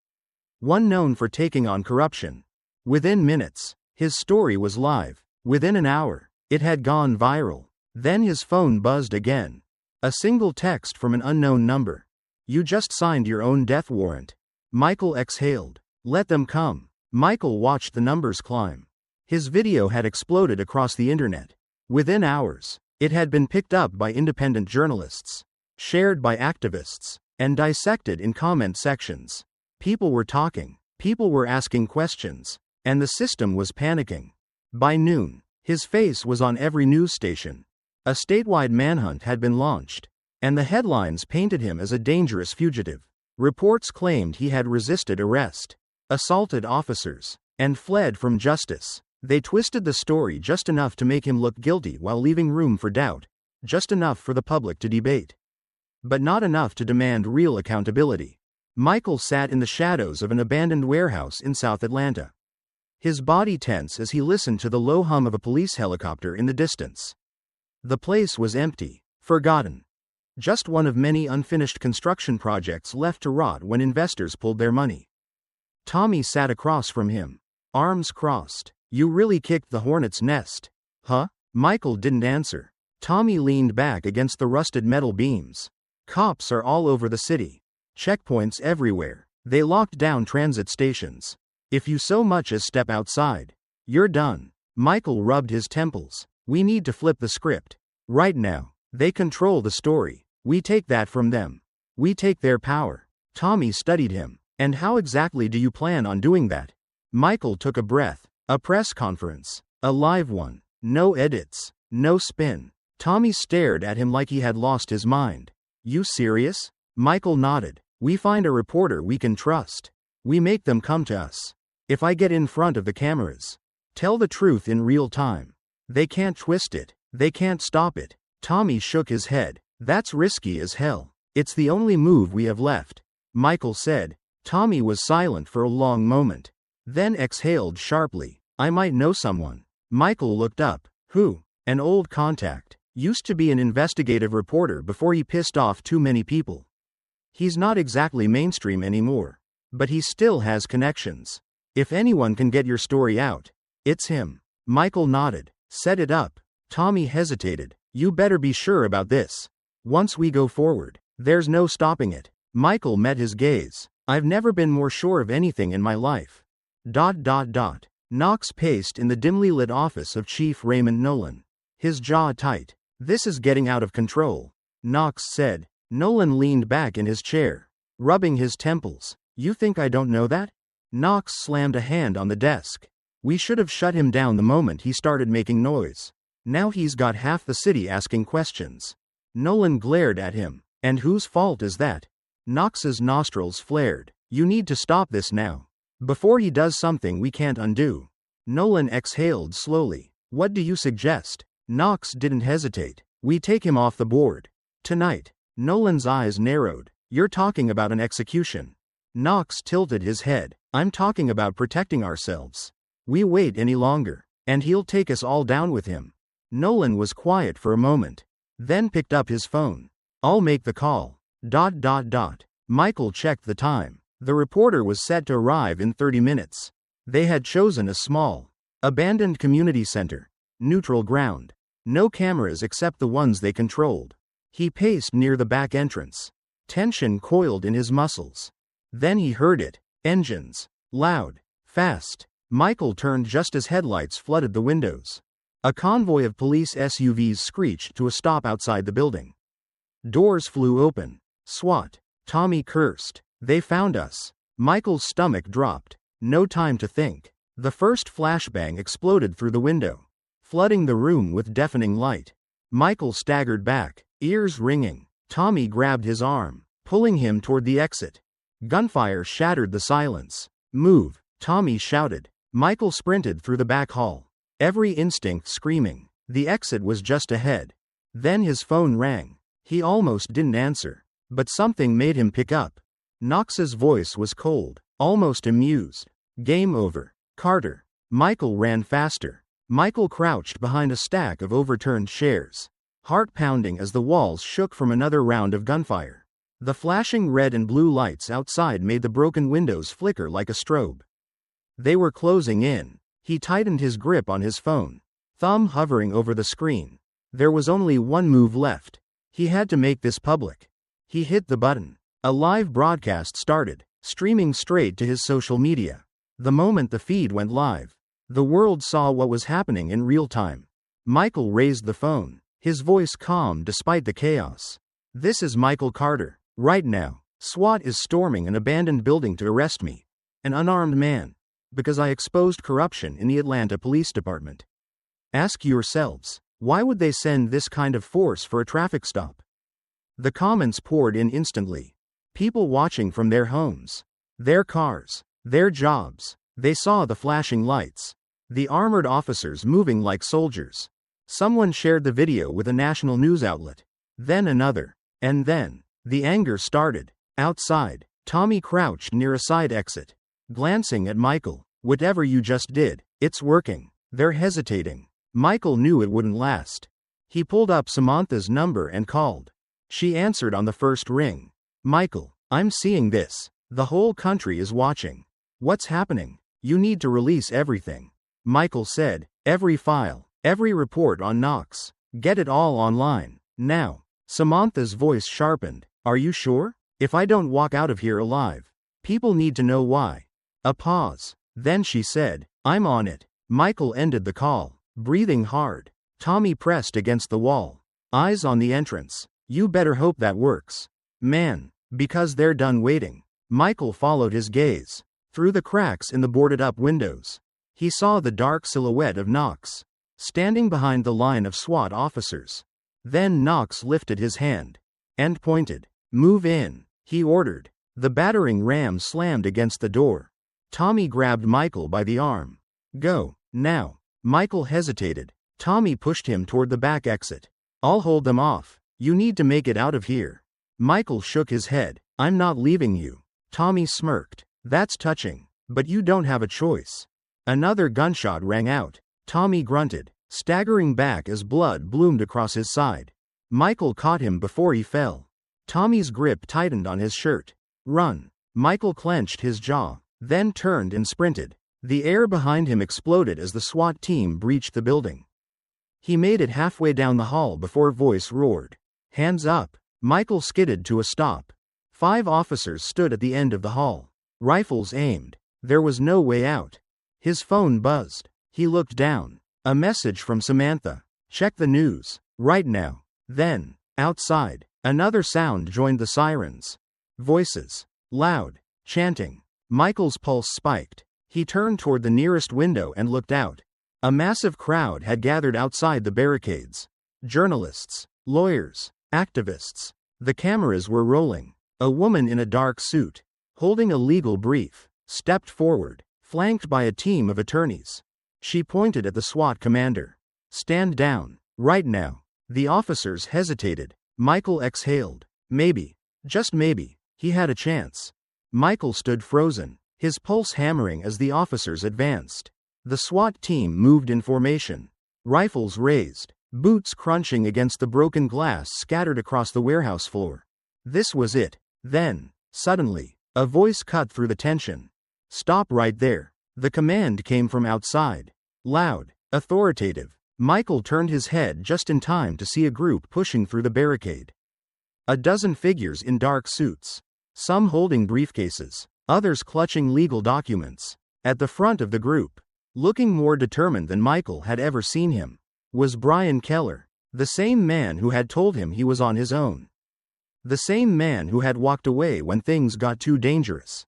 one known for taking on corruption. Within minutes, his story was live. Within an hour, it had gone viral. Then his phone buzzed again. A single text from an unknown number. "You just signed your own death warrant." Michael exhaled. "Let them come." Michael watched the numbers climb. His video had exploded across the internet. Within hours, it had been picked up by independent journalists, shared by activists, and dissected in comment sections. People were talking, people were asking questions, and the system was panicking. By noon, his face was on every news station. A statewide manhunt had been launched, and the headlines painted him as a dangerous fugitive. Reports claimed he had resisted arrest, assaulted officers, and fled from justice. They twisted the story just enough to make him look guilty while leaving room for doubt, just enough for the public to debate. But not enough to demand real accountability. Michael sat in the shadows of an abandoned warehouse in South Atlanta. His body tense as he listened to the low hum of a police helicopter in the distance. The place was empty, forgotten. Just one of many unfinished construction projects left to rot when investors pulled their money. Tommy sat across from him, arms crossed. "You really kicked the hornet's nest, huh?" Michael didn't answer. Tommy leaned back against the rusted metal beams. "Cops are all over the city. Checkpoints everywhere. They locked down transit stations. If you so much as step outside, you're done." Michael rubbed his temples. "We need to flip the script. Right now. They control the story. We take that from them. We take their power." Tommy studied him. "And how exactly do you plan on doing that?" Michael took a breath. "A press conference. A live one. No edits. No spin." Tommy stared at him like he had lost his mind. "You serious?" Michael nodded. "We find a reporter we can trust. We make them come to us. If I get in front of the cameras, tell the truth in real time. They can't twist it. They can't stop it." Tommy shook his head. "That's risky as hell. It's the only move we have left," Michael said. Tommy was silent for a long moment, then exhaled sharply. "I might know someone." Michael looked up. "Who?" "An old contact. Used to be an investigative reporter before he pissed off too many people. He's not exactly mainstream anymore, but he still has connections. If anyone can get your story out, it's him." Michael nodded. "Set it up." Tommy hesitated. "You better be sure about this. Once we go forward, there's no stopping it." Michael met his gaze. "I've never been more sure of anything in my life." Knox paced in the dimly lit office of Chief Raymond Nolan, his jaw tight. "This is getting out of control," Knox said. Nolan leaned back in his chair, rubbing his temples. "You think I don't know that?" Knox slammed a hand on the desk. "We should have shut him down the moment he started making noise. Now he's got half the city asking questions." Nolan glared at him. "And whose fault is that?" Knox's nostrils flared. "You need to stop this now, before he does something we can't undo." Nolan exhaled slowly. "What do you suggest?" Knox didn't hesitate. "We take him off the board. Tonight." Nolan's eyes narrowed. "You're talking about an execution." Knox tilted his head. "I'm talking about protecting ourselves. We wait any longer, and he'll take us all down with him." Nolan was quiet for a moment, then picked up his phone. "I'll make the call." Michael checked the time. The reporter was set to arrive in 30 minutes. They had chosen a small, abandoned community center. Neutral ground. No cameras except the ones they controlled. He paced near the back entrance. Tension coiled in his muscles. Then he heard it. Engines. Loud. Fast. Michael turned just as headlights flooded the windows. A convoy of police SUVs screeched to a stop outside the building. Doors flew open. "SWAT." Tommy cursed. "They found us." Michael's stomach dropped. No time to think. The first flashbang exploded through the window, flooding the room with deafening light. Michael staggered back, ears ringing. Tommy grabbed his arm, pulling him toward the exit. Gunfire shattered the silence. "Move," Tommy shouted. Michael sprinted through the back hall, every instinct screaming. The exit was just ahead. Then his phone rang. He almost didn't answer, but something made him pick up. Knox's voice was cold, almost amused. "Game over, Carter." Michael ran faster. Michael crouched behind a stack of overturned chairs, heart pounding as the walls shook from another round of gunfire. The flashing red and blue lights outside made the broken windows flicker like a strobe. They were closing in. He tightened his grip on his phone, thumb hovering over the screen. There was only one move left. He had to make this public. He hit the button. A live broadcast started, streaming straight to his social media. The moment the feed went live, the world saw what was happening in real time. Michael raised the phone, his voice calm despite the chaos. "This is Michael Carter. Right now, SWAT is storming an abandoned building to arrest me, an unarmed man, because I exposed corruption in the Atlanta Police Department. Ask yourselves, why would they send this kind of force for a traffic stop?" The comments poured in instantly. People watching from their homes, their cars, their jobs. They saw the flashing lights. The armored officers moving like soldiers. Someone shared the video with a national news outlet. Then another. And then, the anger started. Outside, Tommy crouched near a side exit, glancing at Michael. Whatever you just did, it's working. They're hesitating. Michael knew it wouldn't last. He pulled up Samantha's number and called. She answered on the first ring. Michael, I'm seeing this. The whole country is watching. What's happening? You need to release everything. Michael said, every file, every report on Knox. Get it all online. Now. Samantha's voice sharpened. Are you sure? If I don't walk out of here alive, people need to know why. A pause. Then she said, I'm on it. Michael ended the call, breathing hard. Tommy pressed against the wall, eyes on the entrance. You better hope that works. Man, because they're done waiting. Michael followed his gaze. Through the cracks in the boarded-up windows, he saw the dark silhouette of Knox, standing behind the line of SWAT officers. Then Knox lifted his hand and pointed. Move in, he ordered. The battering ram slammed against the door. Tommy grabbed Michael by the arm. Go, now. Michael hesitated. Tommy pushed him toward the back exit. I'll hold them off. You need to make it out of here. Michael shook his head. I'm not leaving you. Tommy smirked. That's touching. But you don't have a choice. Another gunshot rang out. Tommy grunted, staggering back as blood bloomed across his side. Michael caught him before he fell. Tommy's grip tightened on his shirt. Run. Michael clenched his jaw, then turned and sprinted. The air behind him exploded as the SWAT team breached the building. He made it halfway down the hall before a voice roared. Hands up. Michael skidded to a stop. 5 officers stood at the end of the hall, rifles aimed. There was no way out. His phone buzzed. He looked down. A message from Samantha. Check the news. Right now. Then, outside, another sound joined the sirens. Voices. Loud. Chanting. Michael's pulse spiked. He turned toward the nearest window and looked out. A massive crowd had gathered outside the barricades. Journalists, lawyers, activists. The cameras were rolling. A woman in a dark suit, holding a legal brief, stepped forward, flanked by a team of attorneys. She pointed at the SWAT commander. Stand down, right now. The officers hesitated. Michael exhaled. Maybe, just maybe, he had a chance. Michael stood frozen, his pulse hammering as the officers advanced. The SWAT team moved in formation, rifles raised, boots crunching against the broken glass scattered across the warehouse floor. This was it. Then, suddenly, a voice cut through the tension. Stop right there. The command came from outside. Loud, authoritative. Michael turned his head just in time to see a group pushing through the barricade. A dozen figures in dark suits, some holding briefcases, others clutching legal documents. At the front of the group, looking more determined than Michael had ever seen him, was Brian Keller, the same man who had told him he was on his own. The same man who had walked away when things got too dangerous.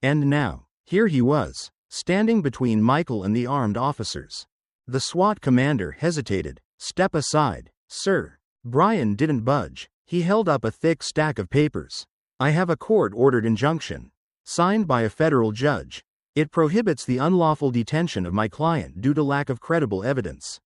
And now, here he was, standing between Michael and the armed officers. The SWAT commander hesitated. Step aside, sir. Brian didn't budge. He held up a thick stack of papers. I have a court-ordered injunction, signed by a federal judge. It prohibits the unlawful detention of my client due to lack of credible evidence.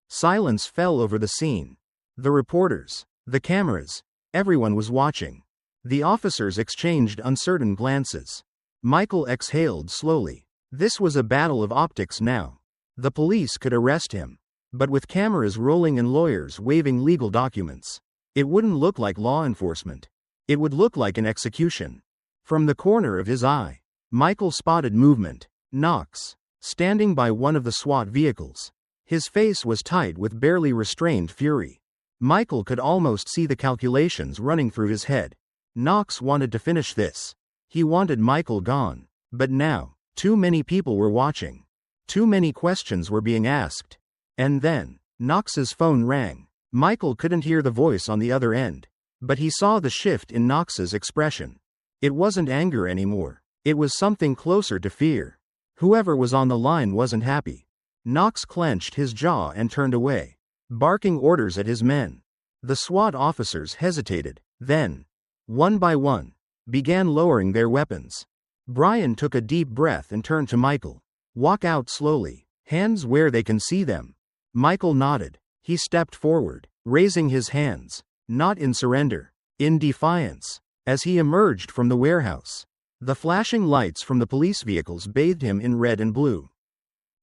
Silence fell over the scene. The reporters, the cameras, everyone was watching. The officers exchanged uncertain glances. Michael exhaled slowly. This was a battle of optics now. The police could arrest him, but with cameras rolling and lawyers waving legal documents, it wouldn't look like law enforcement. It would look like an execution. From the corner of his eye, Michael spotted movement. Knox, standing by one of the SWAT vehicles. His face was tight with barely restrained fury. Michael could almost see the calculations running through his head. Knox wanted to finish this. He wanted Michael gone. But now, too many people were watching. Too many questions were being asked. And then, Knox's phone rang. Michael couldn't hear the voice on the other end, but he saw the shift in Knox's expression. It wasn't anger anymore. It was something closer to fear. Whoever was on the line wasn't happy. Knox clenched his jaw and turned away, barking orders at his men. The SWAT officers hesitated, then, one by one, began lowering their weapons. Brian took a deep breath and turned to Michael. Walk out slowly. Hands where they can see them. Michael nodded. He stepped forward, raising his hands, not in surrender, in defiance. As he emerged from the warehouse, the flashing lights from the police vehicles bathed him in red and blue.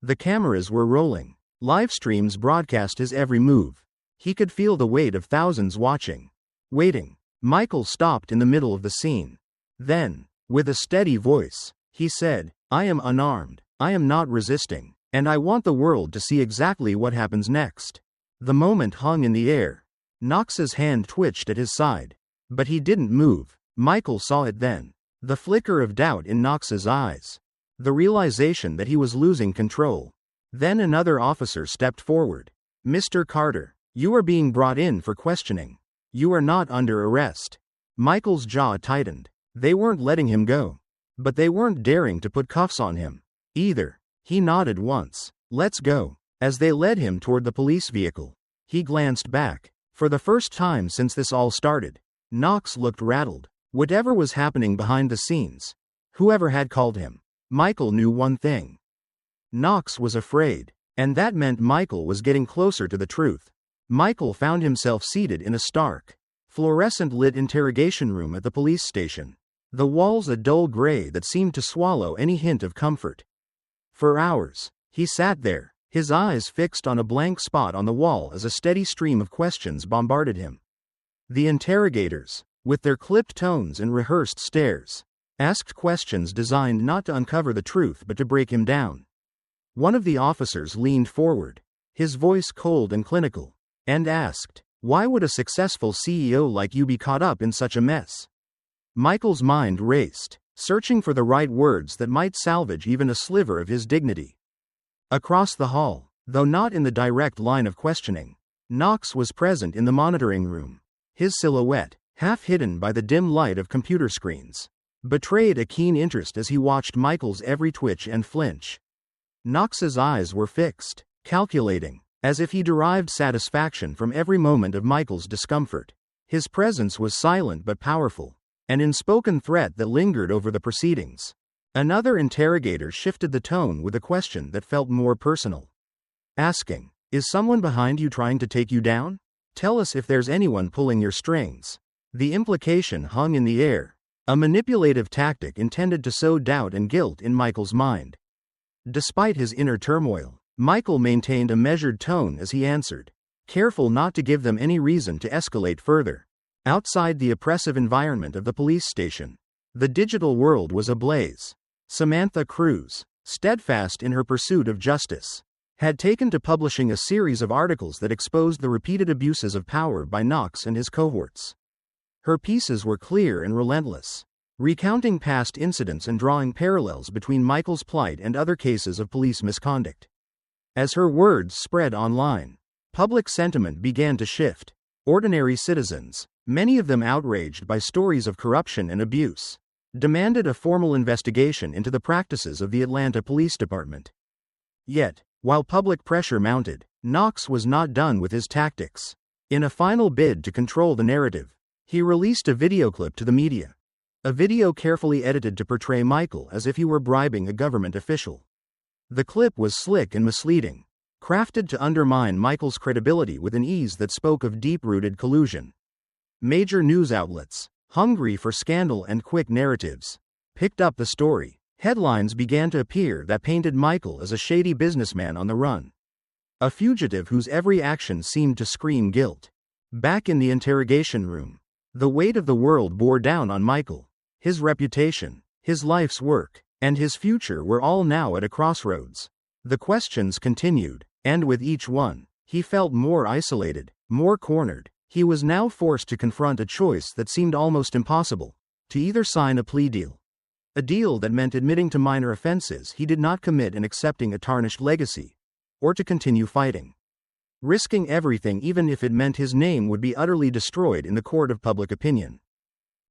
The cameras were rolling. Live streams broadcast his every move. He could feel the weight of thousands watching. Waiting. Michael stopped in the middle of the scene. Then, with a steady voice, he said, "I am unarmed, I am not resisting, and I want the world to see exactly what happens next." The moment hung in the air. Knox's hand twitched at his side. But he didn't move. Michael saw it then. The flicker of doubt in Knox's eyes. The realization that he was losing control. Then another officer stepped forward. "Mr. Carter, you are being brought in for questioning. You are not under arrest." Michael's jaw tightened. They weren't letting him go. But they weren't daring to put cuffs on him either. He nodded once. "Let's go." As they led him toward the police vehicle, he glanced back. For the first time since this all started, Knox looked rattled. Whatever was happening behind the scenes, whoever had called him, Michael knew one thing. Knox was afraid, and that meant Michael was getting closer to the truth. Michael found himself seated in a stark, fluorescent-lit interrogation room at the police station. The walls a dull gray that seemed to swallow any hint of comfort. For hours, he sat there, his eyes fixed on a blank spot on the wall as a steady stream of questions bombarded him. The interrogators, with their clipped tones and rehearsed stares, asked questions designed not to uncover the truth but to break him down. One of the officers leaned forward, his voice cold and clinical, and asked, "Why would a successful CEO like you be caught up in such a mess?" Michael's mind raced, searching for the right words that might salvage even a sliver of his dignity. Across the hall, though not in the direct line of questioning, Knox was present in the monitoring room. His silhouette, half hidden by the dim light of computer screens, betrayed a keen interest as he watched Michael's every twitch and flinch. Knox's eyes were fixed, calculating, as if he derived satisfaction from every moment of Michael's discomfort. His presence was silent but powerful, an unspoken threat that lingered over the proceedings. Another interrogator shifted the tone with a question that felt more personal. Asking, "Is someone behind you trying to take you down? Tell us if there's anyone pulling your strings." The implication hung in the air, a manipulative tactic intended to sow doubt and guilt in Michael's mind. Despite his inner turmoil, Michael maintained a measured tone as he answered, careful not to give them any reason to escalate further. Outside the oppressive environment of the police station, the digital world was ablaze. Samantha Cruz, steadfast in her pursuit of justice, had taken to publishing a series of articles that exposed the repeated abuses of power by Knox and his cohorts. Her pieces were clear and relentless, recounting past incidents and drawing parallels between Michael's plight and other cases of police misconduct. As her words spread online, public sentiment began to shift. Ordinary citizens, many of them outraged by stories of corruption and abuse, demanded a formal investigation into the practices of the Atlanta Police Department. Yet, while public pressure mounted, Knox was not done with his tactics. In a final bid to control the narrative, he released a video clip to the media. A video carefully edited to portray Michael as if he were bribing a government official. The clip was slick and misleading, crafted to undermine Michael's credibility with an ease that spoke of deep-rooted collusion. Major news outlets, hungry for scandal and quick narratives, picked up the story. Headlines began to appear that painted Michael as a shady businessman on the run, a fugitive whose every action seemed to scream guilt. Back in the interrogation room, the weight of the world bore down on Michael. His reputation, his life's work, and his future were all now at a crossroads. The questions continued, and with each one, he felt more isolated, more cornered. He was now forced to confront a choice that seemed almost impossible: to either sign a plea deal, a deal that meant admitting to minor offenses he did not commit and accepting a tarnished legacy, or to continue fighting, risking everything even if it meant his name would be utterly destroyed in the court of public opinion.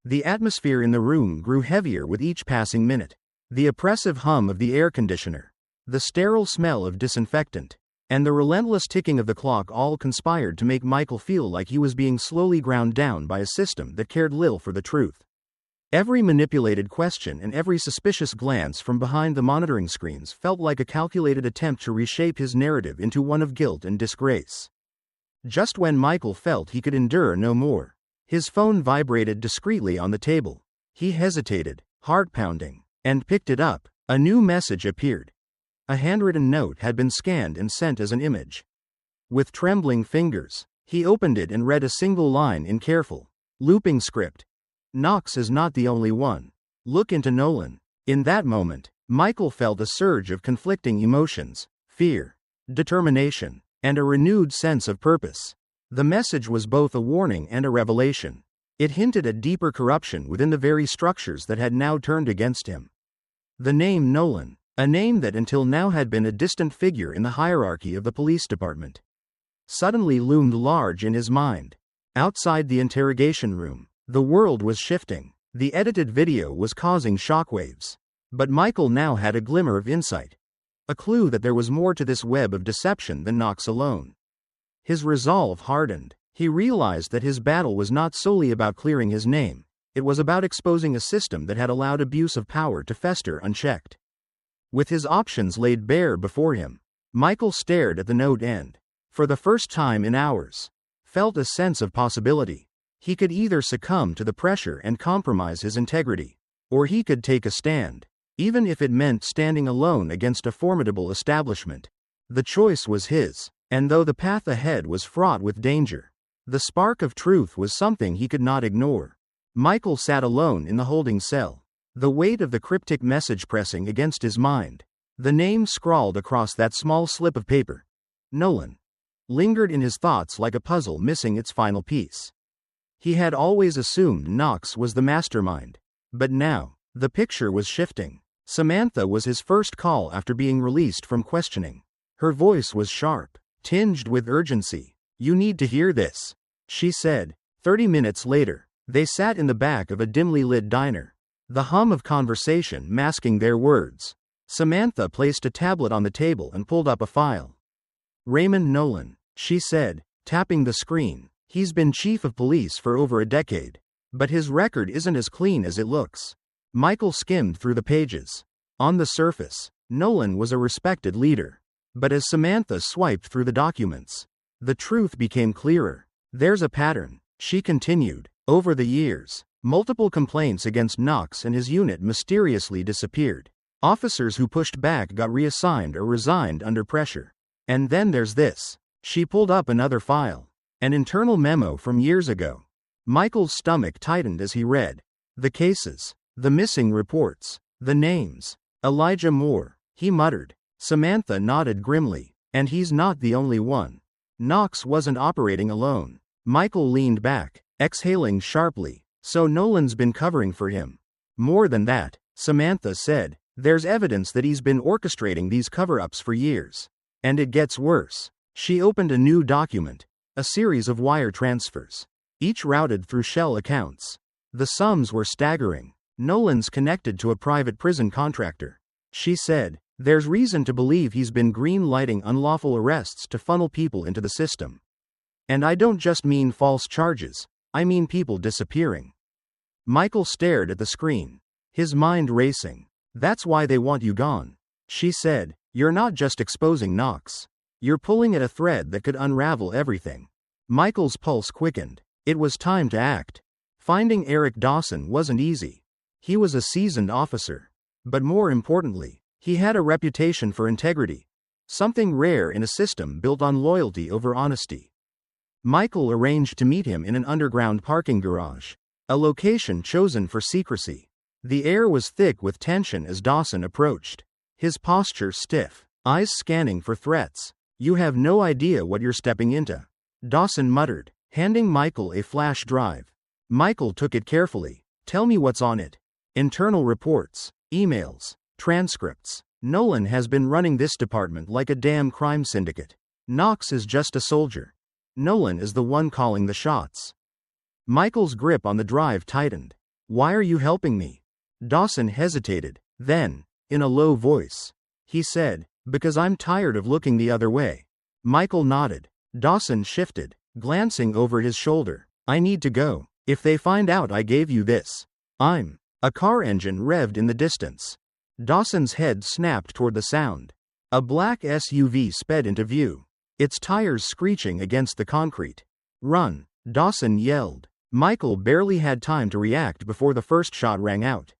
The atmosphere in the room grew heavier with each passing minute. The oppressive hum of the air conditioner, the sterile smell of disinfectant, and the relentless ticking of the clock all conspired to make Michael feel like he was being slowly ground down by a system that cared little for the truth. Every manipulated question and every suspicious glance from behind the monitoring screens felt like a calculated attempt to reshape his narrative into one of guilt and disgrace. Just when Michael felt he could endure no more, his phone vibrated discreetly on the table. He hesitated, heart pounding, and picked it up. A new message appeared. A handwritten note had been scanned and sent as an image. With trembling fingers, he opened it and read a single line in careful, looping script. Knox is not the only one. Look into Nolan. In that moment, Michael felt a surge of conflicting emotions, fear, determination, and a renewed sense of purpose. The message was both a warning and a revelation. It hinted at deeper corruption within the very structures that had now turned against him. The name Nolan, a name that until now had been a distant figure in the hierarchy of the police department, suddenly loomed large in his mind. Outside the interrogation room, the world was shifting. The edited video was causing shockwaves. But Michael now had a glimmer of insight. A clue that there was more to this web of deception than Knox alone. His resolve hardened. He realized that his battle was not solely about clearing his name. It was about exposing a system that had allowed abuse of power to fester unchecked. With his options laid bare before him, Michael stared at the note and, for the first time in hours, felt a sense of possibility. He could either succumb to the pressure and compromise his integrity, or he could take a stand, even if it meant standing alone against a formidable establishment. The choice was his, and though the path ahead was fraught with danger, the spark of truth was something he could not ignore. Michael sat alone in the holding cell, the weight of the cryptic message pressing against his mind. The name scrawled across that small slip of paper, Nolan, lingered in his thoughts like a puzzle missing its final piece. He had always assumed Knox was the mastermind, but now, the picture was shifting. Samantha was his first call after being released from questioning. Her voice was sharp, tinged with urgency. "You need to hear this," she said. 30 minutes later, they sat in the back of a dimly lit diner, the hum of conversation masking their words. Samantha placed a tablet on the table and pulled up a file. "Raymond Nolan," she said, tapping the screen. "He's been chief of police for over a decade, but his record isn't as clean as it looks." Michael skimmed through the pages. On the surface, Nolan was a respected leader. But as Samantha swiped through the documents, the truth became clearer. "There's a pattern," she continued. "Over the years, multiple complaints against Knox and his unit mysteriously disappeared. Officers who pushed back got reassigned or resigned under pressure. And then there's this." She pulled up another file. An internal memo from years ago. Michael's stomach tightened as he read. The cases, the missing reports, the names. "Elijah Moore," he muttered. Samantha nodded grimly. "And he's not the only one." Knox wasn't operating alone. Michael leaned back, exhaling sharply. "So Nolan's been covering for him." "More than that," Samantha said. "There's evidence that he's been orchestrating these cover-ups for years. And it gets worse." She opened a new document. A series of wire transfers, each routed through shell accounts. The sums were staggering. "Nolan's connected to a private prison contractor," she said. "There's reason to believe he's been green-lighting unlawful arrests to funnel people into the system. And I don't just mean false charges, I mean people disappearing." Michael stared at the screen, his mind racing. "That's why they want you gone," she said. "You're not just exposing Knox. You're pulling at a thread that could unravel everything." Michael's pulse quickened. It was time to act. Finding Eric Dawson wasn't easy. He was a seasoned officer. But more importantly, he had a reputation for integrity, something rare in a system built on loyalty over honesty. Michael arranged to meet him in an underground parking garage, a location chosen for secrecy. The air was thick with tension as Dawson approached, his posture stiff, eyes scanning for threats. "You have no idea what you're stepping into," Dawson muttered, handing Michael a flash drive. Michael took it carefully. "Tell me what's on it." "Internal reports, emails, transcripts. Nolan has been running this department like a damn crime syndicate. Knox is just a soldier. Nolan is the one calling the shots." Michael's grip on the drive tightened. "Why are you helping me?" Dawson hesitated. Then, in a low voice, he said, "Because I'm tired of looking the other way." Michael nodded. Dawson shifted, glancing over his shoulder. "I need to go. If they find out I gave you this, I'm A car engine revved in the distance. Dawson's head snapped toward the sound. A black SUV sped into view, its tires screeching against the concrete. "Run!" Dawson yelled. Michael barely had time to react before the first shot rang out.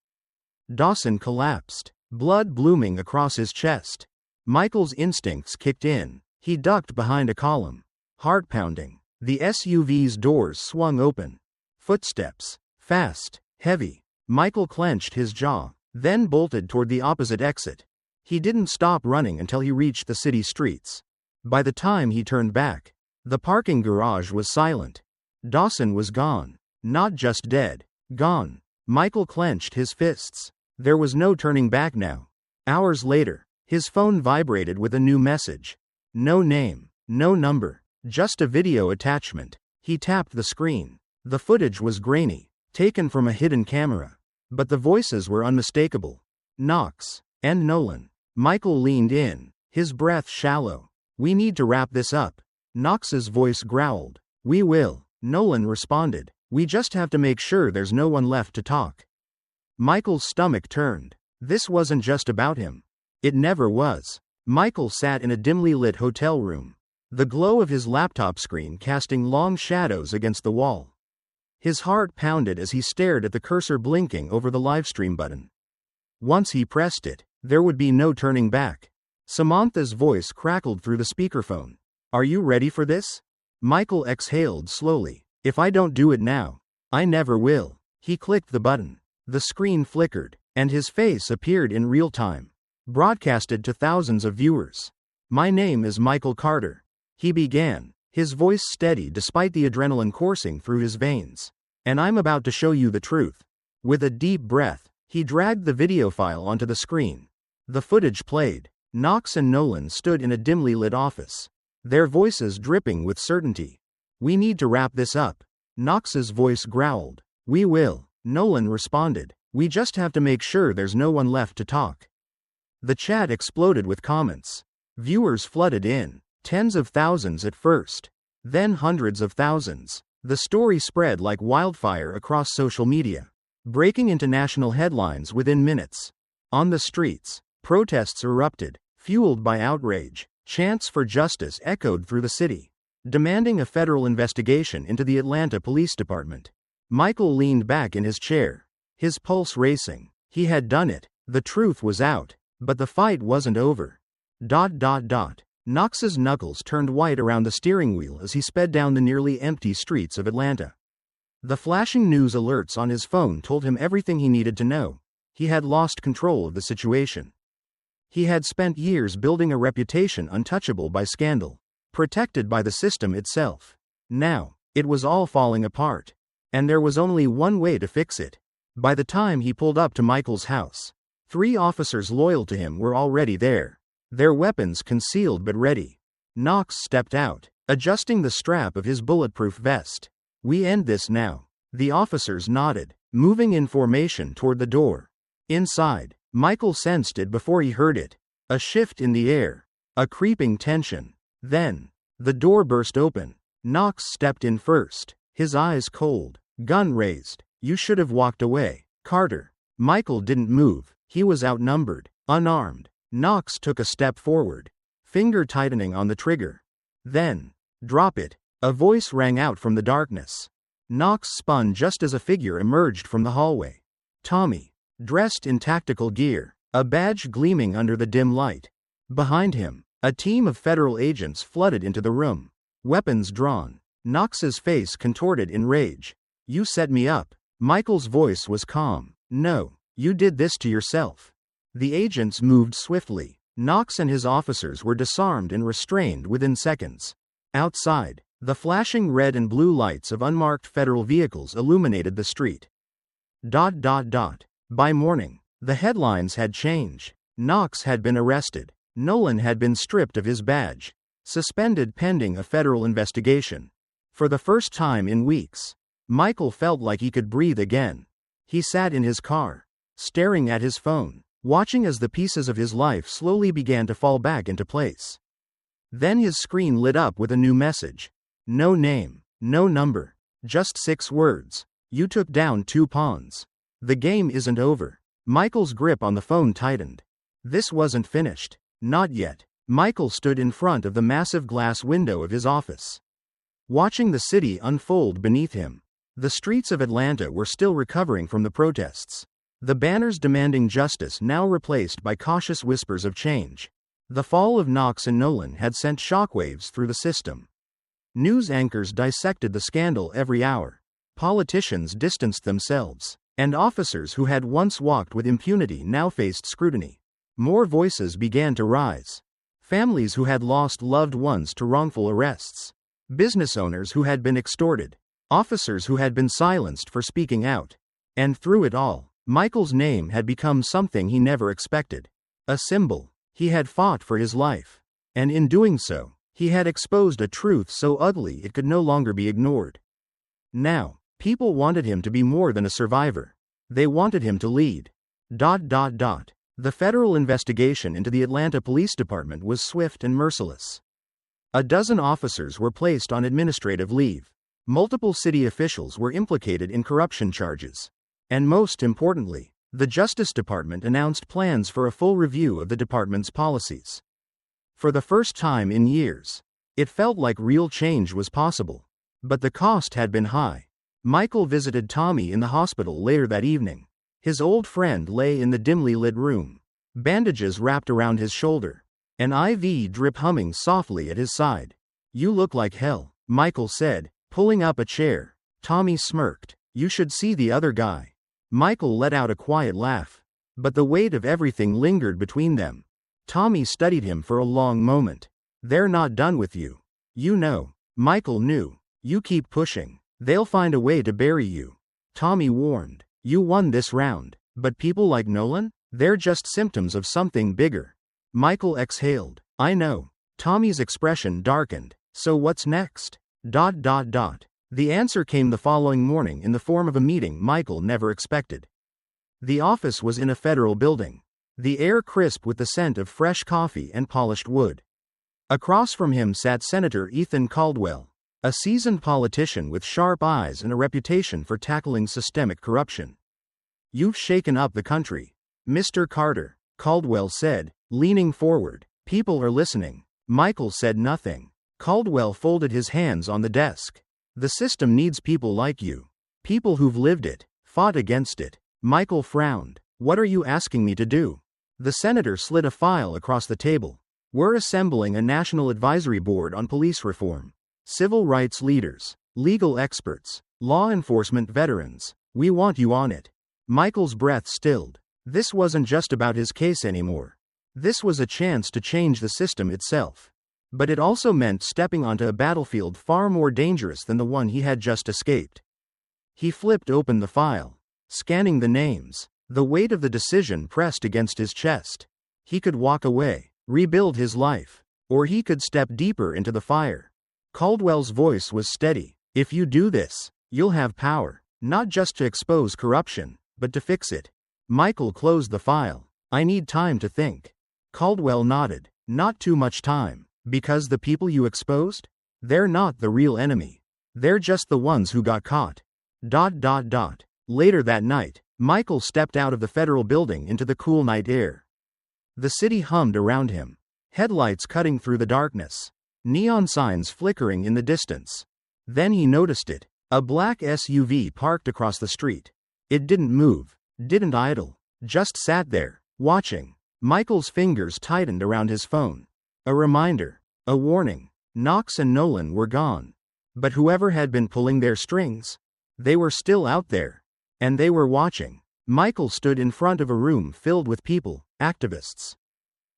Dawson collapsed, blood blooming across his chest. Michael's instincts kicked in. He ducked behind a column, heart pounding. The SUV's doors swung open. Footsteps, fast, heavy. Michael clenched his jaw, then bolted toward the opposite exit. He didn't stop running until he reached the city streets. By the time he turned back, the parking garage was silent. Dawson was gone. Not just dead, gone. Michael clenched his fists. There was no turning back now. Hours later, his phone vibrated with a new message. No name, no number, just a video attachment. He tapped the screen. The footage was grainy, taken from a hidden camera. But the voices were unmistakable. Knox and Nolan. Michael leaned in, his breath shallow. "We need to wrap this up." Knox's voice growled. "We will," Nolan responded. "We just have to make sure there's no one left to talk." Michael's stomach turned. This wasn't just about him. It never was. Michael sat in a dimly lit hotel room, the glow of his laptop screen casting long shadows against the wall. His heart pounded as he stared at the cursor blinking over the livestream button. Once he pressed it, there would be no turning back. Samantha's voice crackled through the speakerphone. "Are you ready for this?" Michael exhaled slowly. "If I don't do it now, I never will." He clicked the button. The screen flickered, and his face appeared in real time, broadcasted to thousands of viewers. "My name is Michael Carter," he began, his voice steady despite the adrenaline coursing through his veins. "And I'm about to show you the truth." With a deep breath, he dragged the video file onto the screen. The footage played. Knox and Nolan stood in a dimly lit office, their voices dripping with certainty. "We need to wrap this up." Knox's voice growled. "We will," Nolan responded. "We just have to make sure there's no one left to talk." The chat exploded with comments. Viewers flooded in, tens of thousands at first, then hundreds of thousands. The story spread like wildfire across social media, breaking into national headlines within minutes. On the streets, protests erupted, fueled by outrage. Chants for justice echoed through the city, demanding a federal investigation into the Atlanta Police Department. Michael leaned back in his chair, his pulse racing. He had done it. The truth was out, but the fight wasn't over. Knox's knuckles turned white around the steering wheel as he sped down the nearly empty streets of Atlanta. The flashing news alerts on his phone told him everything he needed to know. He had lost control of the situation. He had spent years building a reputation untouchable by scandal, protected by the system itself. Now, it was all falling apart. And there was only one way to fix it. By the time he pulled up to Michael's house, 3 officers loyal to him were already there, their weapons concealed but ready. Knox stepped out, adjusting the strap of his bulletproof vest. "We end this now." The officers nodded, moving in formation toward the door. Inside, Michael sensed it before he heard it. A shift in the air, a creeping tension. Then, the door burst open. Knox stepped in first, his eyes cold, gun raised. "You should have walked away, Carter." Michael didn't move. He was outnumbered, unarmed. Knox took a step forward, finger tightening on the trigger. Then, "Drop it," a voice rang out from the darkness. Knox spun just as a figure emerged from the hallway. Tommy, dressed in tactical gear, a badge gleaming under the dim light. Behind him, a team of federal agents flooded into the room, weapons drawn. Knox's face contorted in rage. "You set me up." Michael's voice was calm. "No, you did this to yourself." The agents moved swiftly. Knox and his officers were disarmed and restrained within seconds. Outside, the flashing red and blue lights of unmarked federal vehicles illuminated the street. By morning, the headlines had changed. Knox had been arrested. Nolan had been stripped of his badge, suspended pending a federal investigation. For the first time in weeks, Michael felt like he could breathe again. He sat in his car, staring at his phone, watching as the pieces of his life slowly began to fall back into place. Then his screen lit up with a new message. No name, no number, just 6 words. "You took down 2 pawns." The game isn't over. Michael's grip on the phone tightened. This wasn't finished. Not yet. Michael stood in front of the massive glass window of his office, watching the city unfold beneath him. The streets of Atlanta were still recovering from the protests. The banners demanding justice now replaced by cautious whispers of change. The fall of Knox and Nolan had sent shockwaves through the system. News anchors dissected the scandal every hour. Politicians distanced themselves, and officers who had once walked with impunity now faced scrutiny. More voices began to rise. Families who had lost loved ones to wrongful arrests. Business owners who had been extorted. Officers who had been silenced for speaking out. And through it all, Michael's name had become something he never expected. A symbol. He had fought for his life. And in doing so, he had exposed a truth so ugly it could no longer be ignored. Now, people wanted him to be more than a survivor. They wanted him to lead. The federal investigation into the Atlanta Police Department was swift and merciless. A dozen officers were placed on administrative leave. Multiple city officials were implicated in corruption charges. And most importantly, the Justice Department announced plans for a full review of the department's policies. For the first time in years, it felt like real change was possible. But the cost had been high. Michael visited Tommy in the hospital later that evening. His old friend lay in the dimly lit room, bandages wrapped around his shoulder, an IV drip humming softly at his side. "You look like hell," Michael said, pulling up a chair. Tommy smirked. "You should see the other guy." Michael let out a quiet laugh. But the weight of everything lingered between them. Tommy studied him for a long moment. "They're not done with you. You know." Michael knew. "You keep pushing. They'll find a way to bury you." Tommy warned. "You won this round. But people like Nolan? They're just symptoms of something bigger." Michael exhaled. "I know." Tommy's expression darkened. "So what's next?" The answer came the following morning in the form of a meeting Michael never expected. The office was in a federal building. The air crisp with the scent of fresh coffee and polished wood. Across from him sat Senator Ethan Caldwell, a seasoned politician with sharp eyes and a reputation for tackling systemic corruption. "You've shaken up the country, Mr. Carter," Caldwell said, leaning forward. "People are listening." Michael said nothing. Caldwell folded his hands on the desk. "The system needs people like you. People who've lived it, fought against it." Michael frowned. "What are you asking me to do?" The senator slid a file across the table. "We're assembling a national advisory board on police reform. Civil rights leaders, legal experts, law enforcement veterans. We want you on it." Michael's breath stilled. This wasn't just about his case anymore. This was a chance to change the system itself. But it also meant stepping onto a battlefield far more dangerous than the one he had just escaped. He flipped open the file, scanning the names. The weight of the decision pressed against his chest. He could walk away, rebuild his life, or he could step deeper into the fire. Caldwell's voice was steady. "If you do this, you'll have power, not just to expose corruption, but to fix it." Michael closed the file. "I need time to think." Caldwell nodded. "Not too much time. Because the people you exposed? They're not the real enemy. They're just the ones who got caught." Later that night, Michael stepped out of the federal building into the cool night air. The city hummed around him. Headlights cutting through the darkness. Neon signs flickering in the distance. Then he noticed it. A black SUV parked across the street. It didn't move, didn't idle, just sat there, watching. Michael's fingers tightened around his phone. A reminder, a warning. Knox and Nolan were gone. But whoever had been pulling their strings, they were still out there. And they were watching. Michael stood in front of a room filled with people, activists,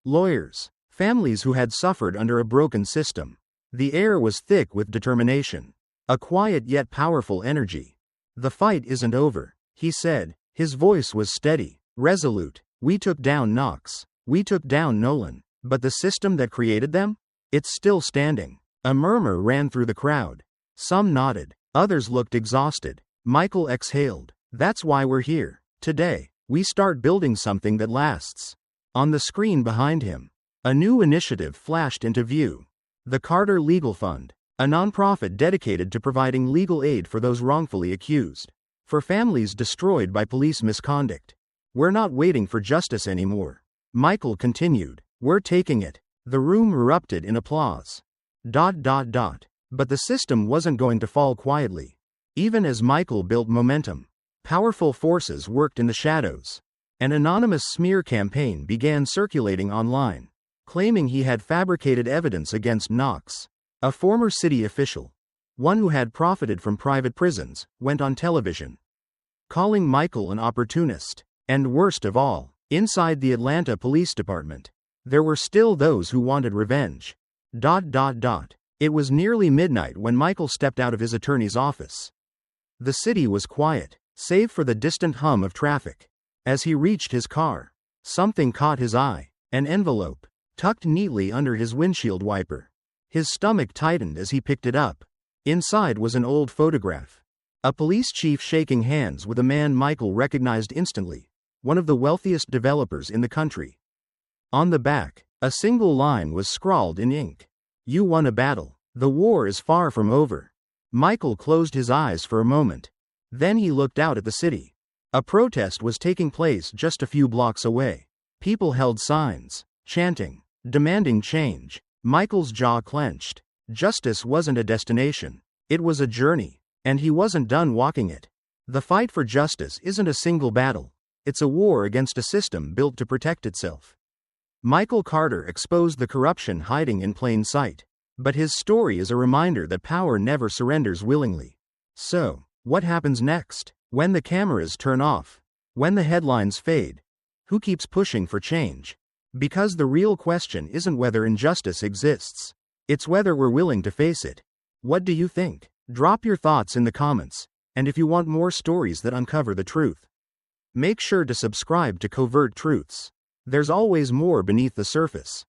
lawyers, families who had suffered under a broken system. The air was thick with determination. A quiet yet powerful energy. "The fight isn't over," he said. His voice was steady, resolute. "We took down Knox. We took down Nolan. But the system that created them? It's still standing." A murmur ran through the crowd. Some nodded. Others looked exhausted. Michael exhaled. "That's why we're here. Today, we start building something that lasts." On the screen behind him, a new initiative flashed into view. The Carter Legal Fund, a nonprofit dedicated to providing legal aid for those wrongfully accused. For families destroyed by police misconduct. We're not waiting for justice anymore. Michael continued. We're taking it. The room erupted in applause. But the system wasn't going to fall quietly. Even as Michael built momentum, powerful forces worked in the shadows. An anonymous smear campaign began circulating online, claiming he had fabricated evidence against Knox, a former city official, one who had profited from private prisons, went on television, calling Michael an opportunist. And worst of all, inside the Atlanta Police Department, there were still those who wanted revenge. It was nearly midnight when Michael stepped out of his attorney's office. The city was quiet, save for the distant hum of traffic. As he reached his car, something caught his eye, an envelope, tucked neatly under his windshield wiper. His stomach tightened as he picked it up. Inside was an old photograph. A police chief shaking hands with a man Michael recognized instantly, one of the wealthiest developers in the country. On the back, a single line was scrawled in ink. You won a battle. The war is far from over. Michael closed his eyes for a moment. Then he looked out at the city. A protest was taking place just a few blocks away. People held signs, chanting, demanding change. Michael's jaw clenched. Justice wasn't a destination. It was a journey, and he wasn't done walking it. The fight for justice isn't a single battle. It's a war against a system built to protect itself. Michael Carter exposed the corruption hiding in plain sight. But his story is a reminder that power never surrenders willingly. So, what happens next? When the cameras turn off? When the headlines fade? Who keeps pushing for change? Because the real question isn't whether injustice exists. It's whether we're willing to face it. What do you think? Drop your thoughts in the comments. And if you want more stories that uncover the truth, make sure to subscribe to Covert Truths. There's always more beneath the surface.